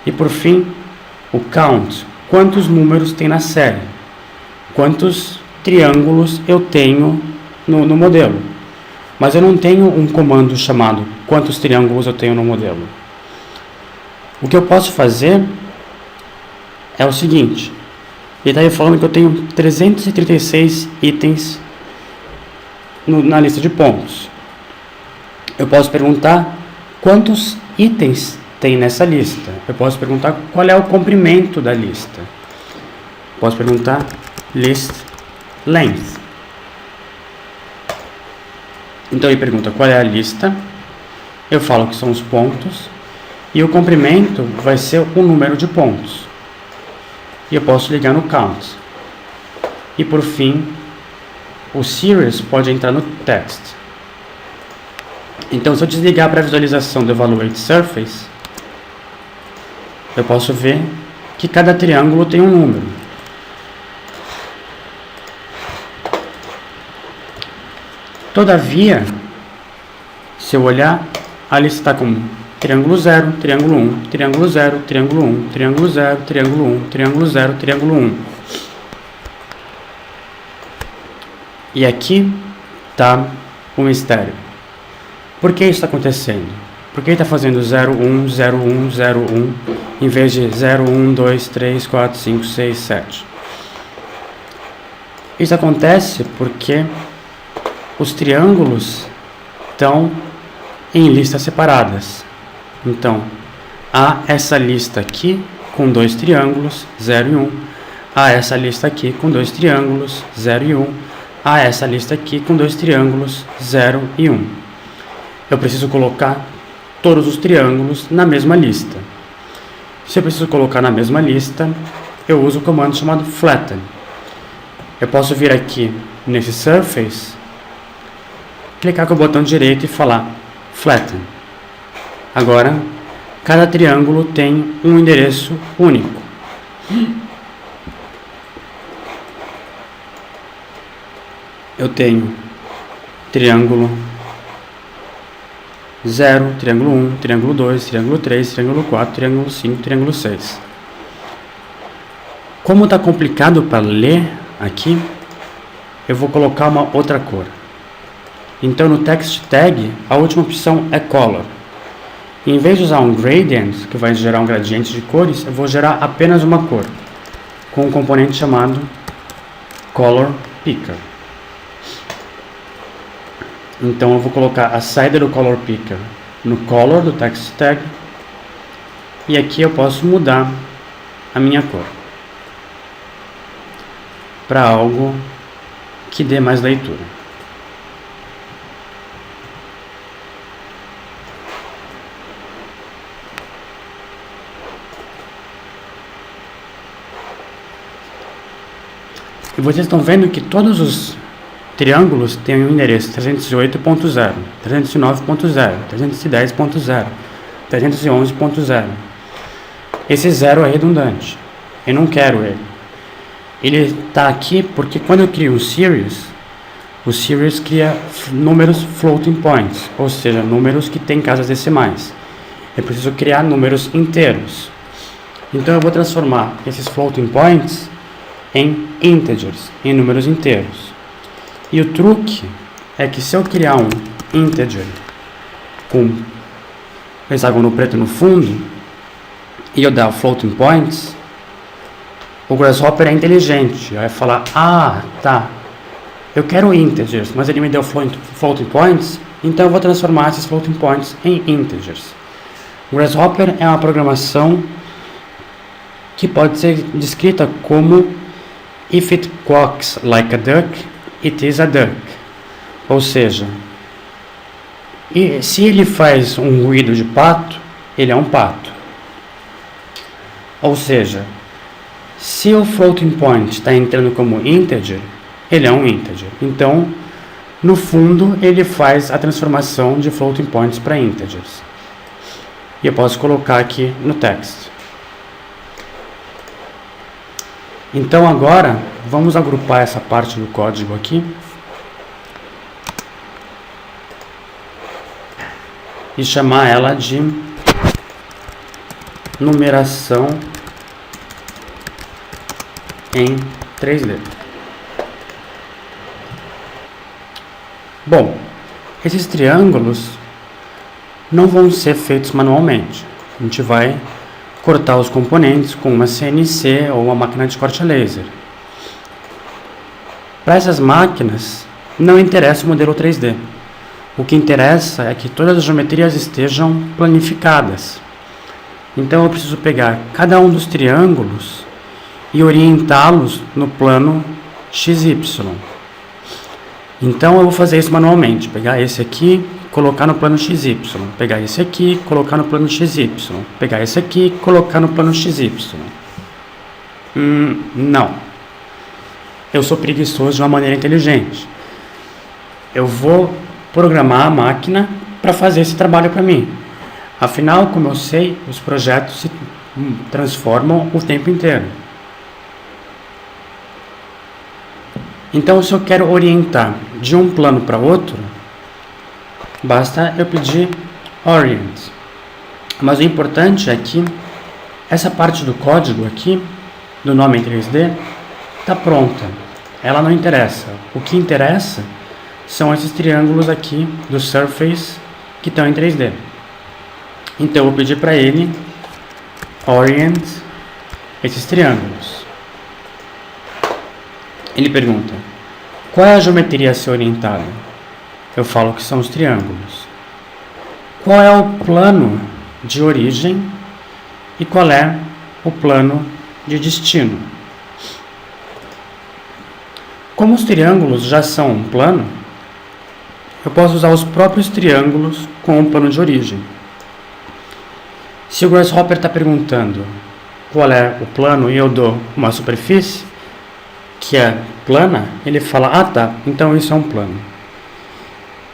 E por fim, o count. Quantos números tem na série? Quantos triângulos eu tenho no modelo? Mas eu não tenho um comando chamado quantos triângulos eu tenho no modelo. O que eu posso fazer é o seguinte. Ele está aí falando que eu tenho 336 itens na lista de pontos. Eu posso perguntar quantos itens tem nessa lista. Eu posso perguntar qual é o comprimento da lista. Posso perguntar list length. Então ele pergunta qual é a lista. Eu falo que são os pontos. E o comprimento vai ser o número de pontos. E eu posso ligar no count. E por fim, o series pode entrar no text. Então, se eu desligar para a visualização do Evaluate Surface, eu posso ver que cada triângulo tem um número. Todavia, se eu olhar, a lista está com triângulo 0, triângulo 1, triângulo 0, triângulo 1, triângulo 0, triângulo 1, triângulo 0, triângulo 1. E aqui está o mistério. Por que isso está acontecendo? Por que ele está fazendo 0, 1, 0, 1, 0, 1, em vez de 0, 1, 2, 3, 4, 5, 6, 7? Isso acontece porque os triângulos estão em listas separadas. Então, há essa lista aqui com 2 triângulos, 0 e 1. Há essa lista aqui com 2 triângulos, 0 e 1. Há essa lista aqui com 2 triângulos, 0 e 1. Eu preciso colocar todos os triângulos na mesma lista. Se eu preciso colocar na mesma lista, eu uso o comando chamado flatten. Eu posso vir aqui nesse surface, clicar com o botão direito e falar flatten. Agora, cada triângulo tem um endereço único. Eu tenho triângulo 0, triângulo 1, triângulo 2, triângulo 3, triângulo 4, triângulo 5, triângulo 6. Como está complicado para ler aqui, eu vou colocar uma outra cor. Então no text tag, a última opção é color. E em vez de usar um gradient, que vai gerar um gradiente de cores, eu vou gerar apenas uma cor, com um componente chamado color picker. Então eu vou colocar a saída do color picker no color do text tag, e aqui eu posso mudar a minha cor para algo que dê mais leitura. E vocês estão vendo que todos os triângulos têm um endereço 308.0, 309.0, 310.0, 311.0. Esse 0 é redundante. Eu não quero ele. Ele está aqui porque quando eu crio um series, o series cria números floating points, ou seja, números que têm casas decimais. eu preciso criar números inteiros. Então eu vou transformar esses floating points em integers, em números inteiros. E o truque é que se eu criar um integer com hexágono preto no fundo e eu dar floating points, o Grasshopper é inteligente, vai falar, ah, tá, eu quero integers, mas ele me deu floating points, então eu vou transformar esses floating points em integers. O Grasshopper é uma programação que pode ser descrita como if it quacks like a duck, it is a duck. Ou seja, se ele faz um ruído de pato, ele é um pato. Ou seja, se o floating point está entrando como integer, ele é um integer. Então, no fundo, ele faz a transformação de floating points para integers. E eu posso colocar aqui no text. Então agora, vamos agrupar essa parte do código aqui. E chamar ela de numeração em 3D. Bom, esses triângulos não vão ser feitos manualmente. A gente vai cortar os componentes com uma CNC ou uma máquina de corte a laser. Para essas máquinas, não interessa o modelo 3D. O que interessa é que todas as geometrias estejam planificadas. Então eu preciso pegar cada um dos triângulos e orientá-los no plano XY. Então eu vou fazer isso manualmente, pegar esse aqui, colocar no plano XY, pegar esse aqui, colocar no plano XY, pegar esse aqui, colocar no plano XY. Não. Eu sou preguiçoso de uma maneira inteligente. Eu vou programar a máquina para fazer esse trabalho para mim. Afinal, como eu sei, os projetos se transformam o tempo inteiro. Então, se eu quero orientar de um plano para outro, basta eu pedir orient. Mas o importante é que essa parte do código aqui, do nome em 3D, está pronta. Ela não interessa. O que interessa são esses triângulos aqui do surface que estão em 3D. Então eu vou pedir para ele orient esses triângulos. Ele pergunta, qual é a geometria a ser orientada? Eu falo que são os triângulos. Qual é o plano de origem e qual é o plano de destino? Como os triângulos já são um plano, eu posso usar os próprios triângulos com o plano de origem. Se o Grasshopper está perguntando qual é o plano e eu dou uma superfície que é plana, ele fala, ah tá, então isso é um plano.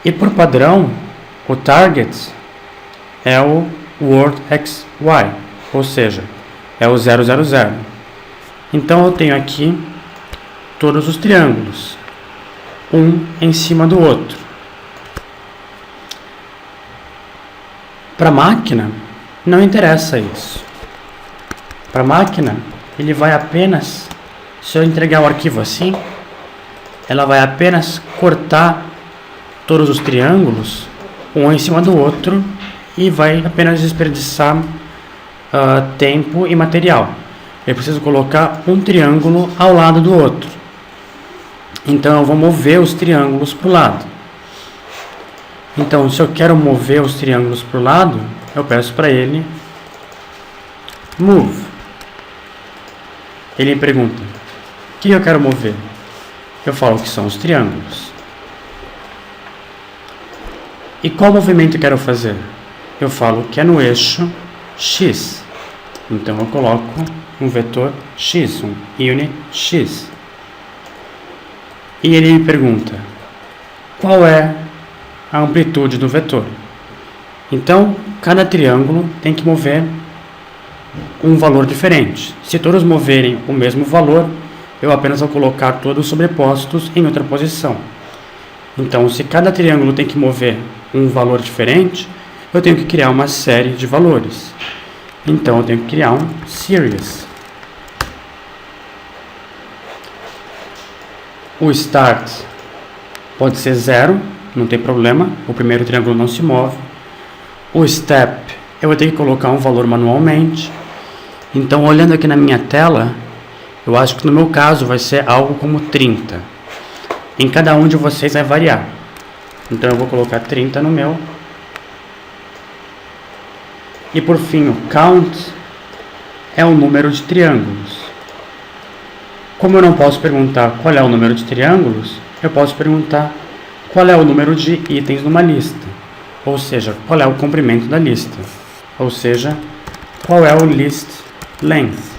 E por padrão, o target é o Word XY, ou seja, é o 000. Então eu tenho aqui todos os triângulos, um em cima do outro. Para a máquina, não interessa isso. Para a máquina, ele vai apenas, se eu entregar o arquivo assim, ela vai apenas cortar todos os triângulos, um em cima do outro, e vai apenas desperdiçar tempo e material. Eu preciso colocar um triângulo ao lado do outro. Então eu vou mover os triângulos para o lado. Então, se eu quero mover os triângulos para o lado, eu peço para ele move. Ele me pergunta, o que eu quero mover? Eu falo que são os triângulos. E qual movimento eu quero fazer? Eu falo que é no eixo X. Então eu coloco um vetor X, um unit X. E ele me pergunta, qual é a amplitude do vetor? Então, cada triângulo tem que mover um valor diferente. Se todos moverem o mesmo valor, eu apenas vou colocar todos sobrepostos em outra posição. Então, se cada triângulo tem que mover um valor diferente, eu tenho que criar uma série de valores. Então eu tenho que criar um series. O start pode ser 0, não tem problema, o primeiro triângulo não se move. O step, eu vou ter que colocar um valor manualmente. Então, olhando aqui na minha tela, eu acho que no meu caso vai ser algo como 30. Em cada um de vocês vai variar. Então, eu vou colocar 30 no meu. E por fim, o count é o número de triângulos. Como eu não posso perguntar qual é o número de triângulos, eu posso perguntar qual é o número de itens numa lista. Ou seja, qual é o comprimento da lista. Ou seja, qual é o list length.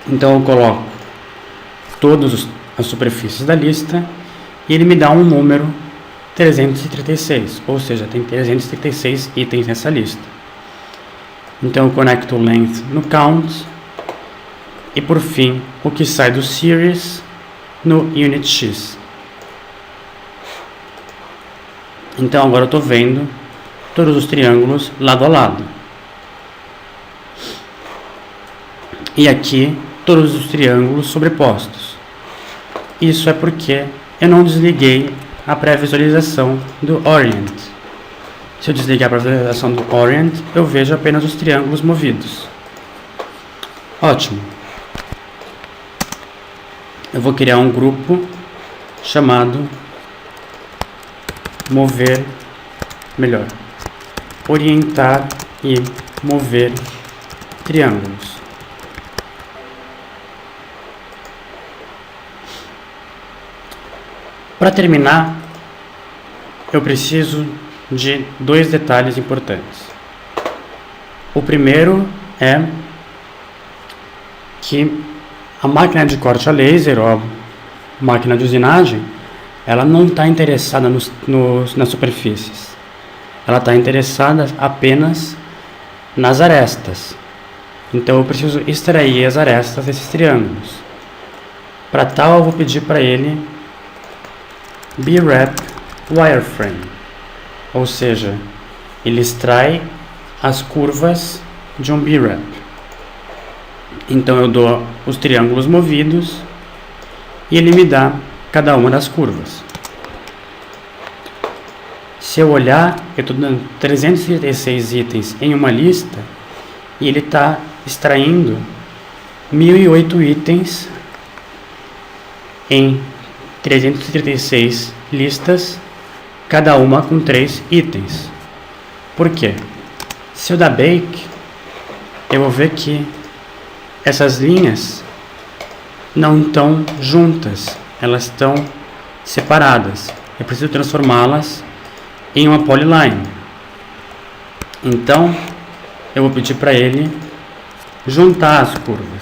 Então eu coloco todas as superfícies da lista e ele me dá um número 336, ou seja, tem 336 itens nessa lista. Então eu conecto o length no count e por fim o que sai do series no unit_x. Então agora eu estou vendo todos os triângulos lado a lado. E aqui todos os triângulos sobrepostos. Isso é porque eu não desliguei a pré-visualização do Orient. Se eu desligar a pré-visualização do Orient, eu vejo apenas os triângulos movidos. Ótimo. Eu vou criar um grupo chamado orientar e mover triângulos. Para terminar, eu preciso de dois detalhes importantes. O primeiro é que a máquina de corte a laser, ou a máquina de usinagem, ela não está interessada nas superfícies. Ela está interessada apenas nas arestas. Então eu preciso extrair as arestas desses triângulos. Para tal, eu vou pedir para ele BWrap Wireframe, ou seja, ele extrai as curvas de um BWrap. Então eu dou os triângulos movidos e ele me dá cada uma das curvas. Se eu olhar, eu estou dando 336 itens em uma lista e ele está extraindo 1008 itens em 336 listas, cada uma com 3 itens. Por quê? Se eu dar bake, eu vou ver que essas linhas não estão juntas, elas estão separadas. Eu preciso transformá-las em uma polyline. Então, eu vou pedir para ele juntar as curvas.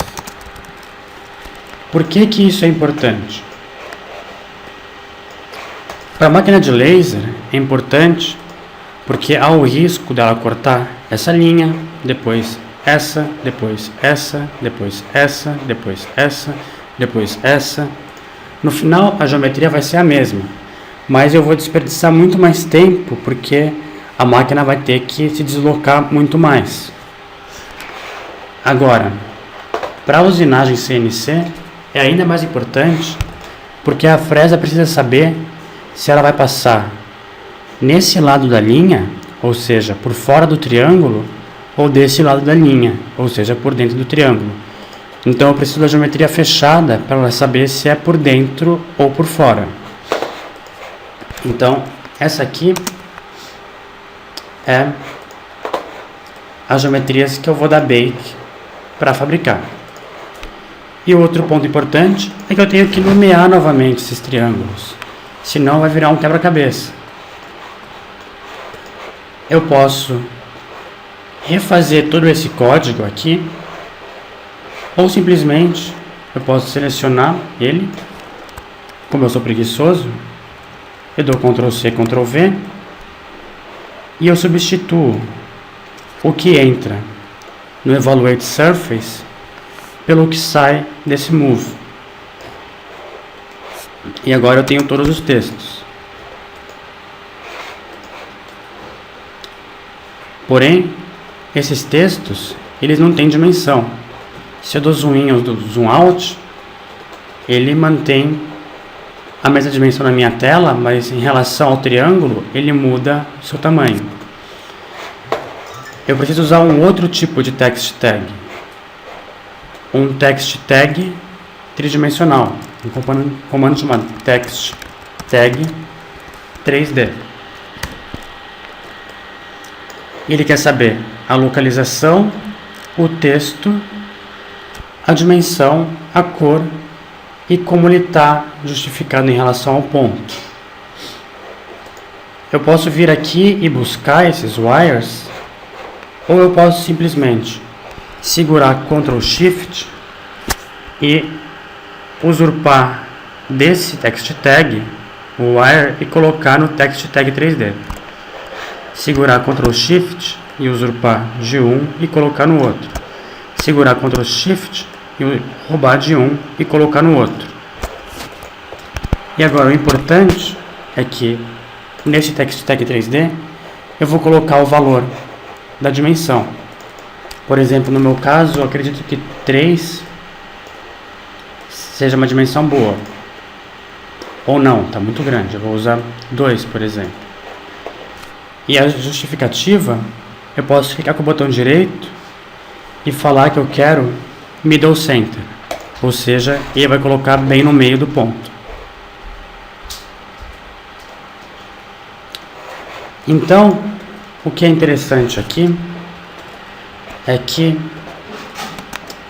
Por que que isso é importante? Para a máquina de laser é importante porque há o risco dela cortar essa linha, depois essa, depois essa, depois essa, depois essa, depois essa. No final a geometria vai ser a mesma, mas eu vou desperdiçar muito mais tempo porque a máquina vai ter que se deslocar muito mais. Agora, para a usinagem CNC é ainda mais importante porque a fresa precisa saber se ela vai passar nesse lado da linha, ou seja, por fora do triângulo, ou desse lado da linha, ou seja, por dentro do triângulo. Então eu preciso da geometria fechada para ela saber se é por dentro ou por fora. Então, essa aqui é as geometrias que eu vou dar bake para fabricar. E o outro ponto importante é que eu tenho que nomear novamente esses triângulos. Senão vai virar um quebra-cabeça. Eu posso refazer todo esse código aqui, ou simplesmente eu posso selecionar ele. Como eu sou preguiçoso, eu dou Ctrl C, Ctrl V e eu substituo o que entra no Evaluate Surface pelo que sai desse Move. E agora eu tenho todos os textos. Porém, esses textos, eles não têm dimensão. Se eu dou zoom in ou dou zoom out, ele mantém a mesma dimensão na minha tela, mas em relação ao triângulo, ele muda o seu tamanho. Eu preciso usar um outro tipo de text tag. Um text tag tridimensional. Um comando chamado text tag 3D. Ele quer saber a localização, o texto, a dimensão, a cor e como ele está justificado em relação ao ponto. Eu posso vir aqui e buscar esses wires, ou eu posso simplesmente segurar Ctrl Shift e usurpar desse text tag o wire e colocar no text tag 3D. Segurar Ctrl Shift e usurpar de um e colocar no outro. Segurar Ctrl Shift e roubar de um e colocar no outro. E agora o importante é que nesse text tag 3D eu vou colocar o valor da dimensão. Por exemplo, no meu caso, eu acredito que 3 seja uma dimensão boa. Ou não, está muito grande. Eu vou usar 2, por exemplo. E a justificativa, eu posso clicar com o botão direito e falar que eu quero middle center. Ou seja, ele vai colocar bem no meio do ponto. Então, o que é interessante aqui é que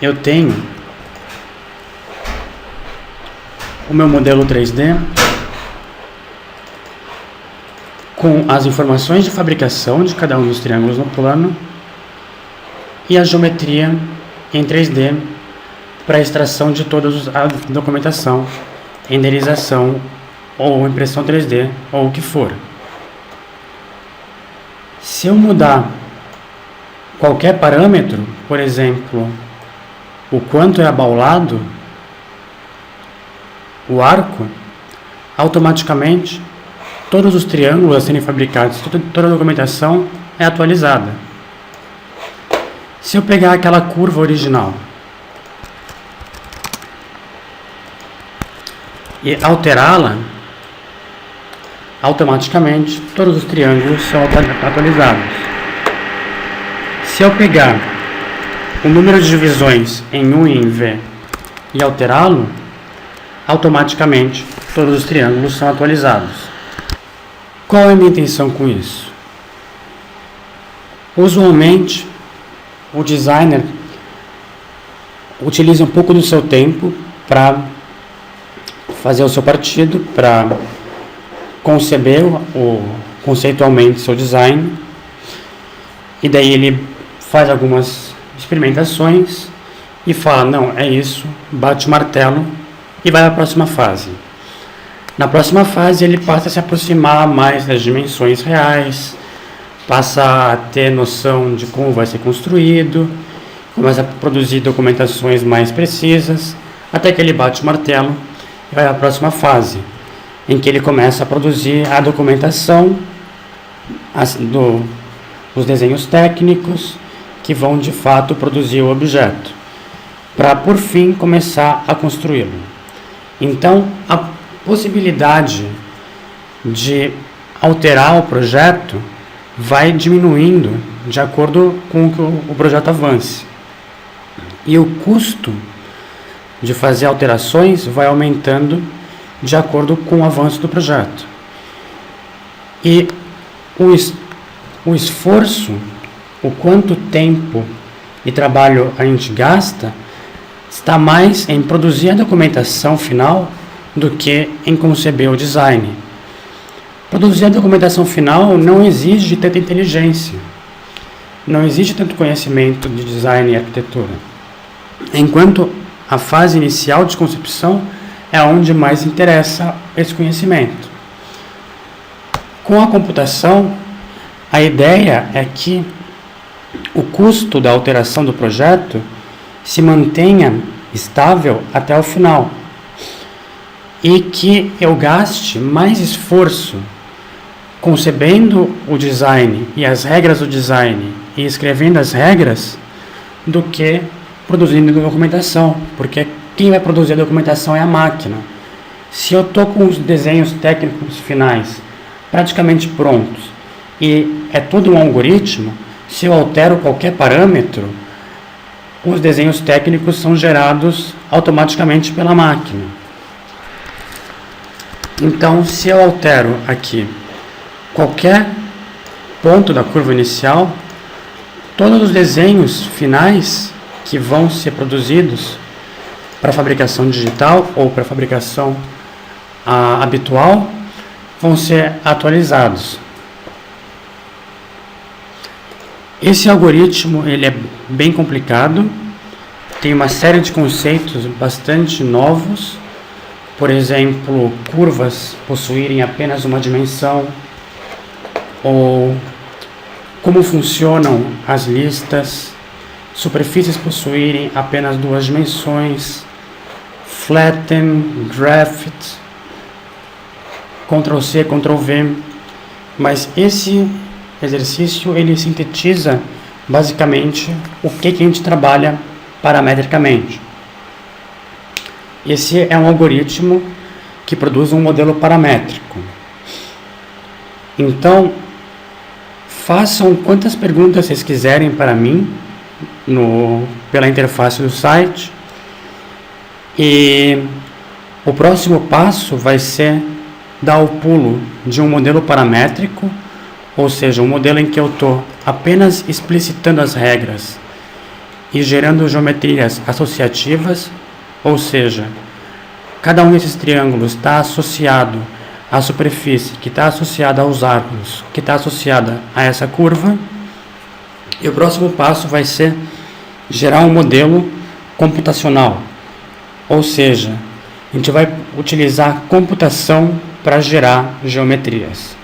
eu tenho o meu modelo 3D com as informações de fabricação de cada um dos triângulos no plano e a geometria em 3D para extração de toda a documentação, renderização ou impressão 3D ou o que for. Se eu mudar qualquer parâmetro, por exemplo, o quanto é abaulado o arco, automaticamente todos os triângulos a serem fabricados, toda a documentação é atualizada. Se eu pegar aquela curva original e alterá-la, automaticamente todos os triângulos são atualizados. Se eu pegar o número de divisões em U e em V e alterá-lo, automaticamente todos os triângulos são atualizados. Qual é a minha intenção com isso? Usualmente, o designer utiliza um pouco do seu tempo para fazer o seu partido, para conceber conceitualmente seu design, e daí ele faz algumas experimentações e fala, não, é isso, bate o martelo e vai à próxima fase. Na próxima fase ele passa a se aproximar mais das dimensões reais, passa a ter noção de como vai ser construído, começa a produzir documentações mais precisas, até que ele bate o martelo e vai à próxima fase, em que ele começa a produzir a documentação dos desenhos técnicos que vão de fato produzir o objeto, para por fim começar a construí-lo. Então, a possibilidade de alterar o projeto vai diminuindo de acordo com que o projeto avance. E o custo de fazer alterações vai aumentando de acordo com o avanço do projeto. E o esforço, o quanto tempo e trabalho a gente gasta, está mais em produzir a documentação final do que em conceber o design. Produzir a documentação final não exige tanta inteligência, não exige tanto conhecimento de design e arquitetura, enquanto a fase inicial de concepção é onde mais interessa esse conhecimento. Com a computação, a ideia é que o custo da alteração do projeto se mantenha estável até o final e que eu gaste mais esforço concebendo o design e as regras do design e escrevendo as regras do que produzindo documentação, porque quem vai produzir a documentação é a máquina. Se eu estou com os desenhos técnicos finais praticamente prontos e é tudo um algoritmo, se eu altero qualquer parâmetro, os desenhos técnicos são gerados automaticamente pela máquina. Então, se eu altero aqui qualquer ponto da curva inicial, todos os desenhos finais que vão ser produzidos para fabricação digital ou para fabricação habitual vão ser atualizados. Esse algoritmo ele é bem complicado, tem uma série de conceitos bastante novos, por exemplo, curvas possuírem apenas uma dimensão, ou como funcionam as listas, superfícies possuírem apenas duas dimensões, flatten, draft, Ctrl+C, Ctrl+V, mas esse exercício ele sintetiza basicamente o que a gente trabalha parametricamente. Esse é um algoritmo que produz um modelo paramétrico. Então, façam quantas perguntas vocês quiserem para mim pela interface do site, e o próximo passo vai ser dar o pulo de um modelo paramétrico, ou seja, um modelo em que eu estou apenas explicitando as regras e gerando geometrias associativas, ou seja, cada um desses triângulos está associado à superfície, que está associada aos árcos, que está associada a essa curva. E o próximo passo vai ser gerar um modelo computacional, ou seja, a gente vai utilizar computação para gerar geometrias.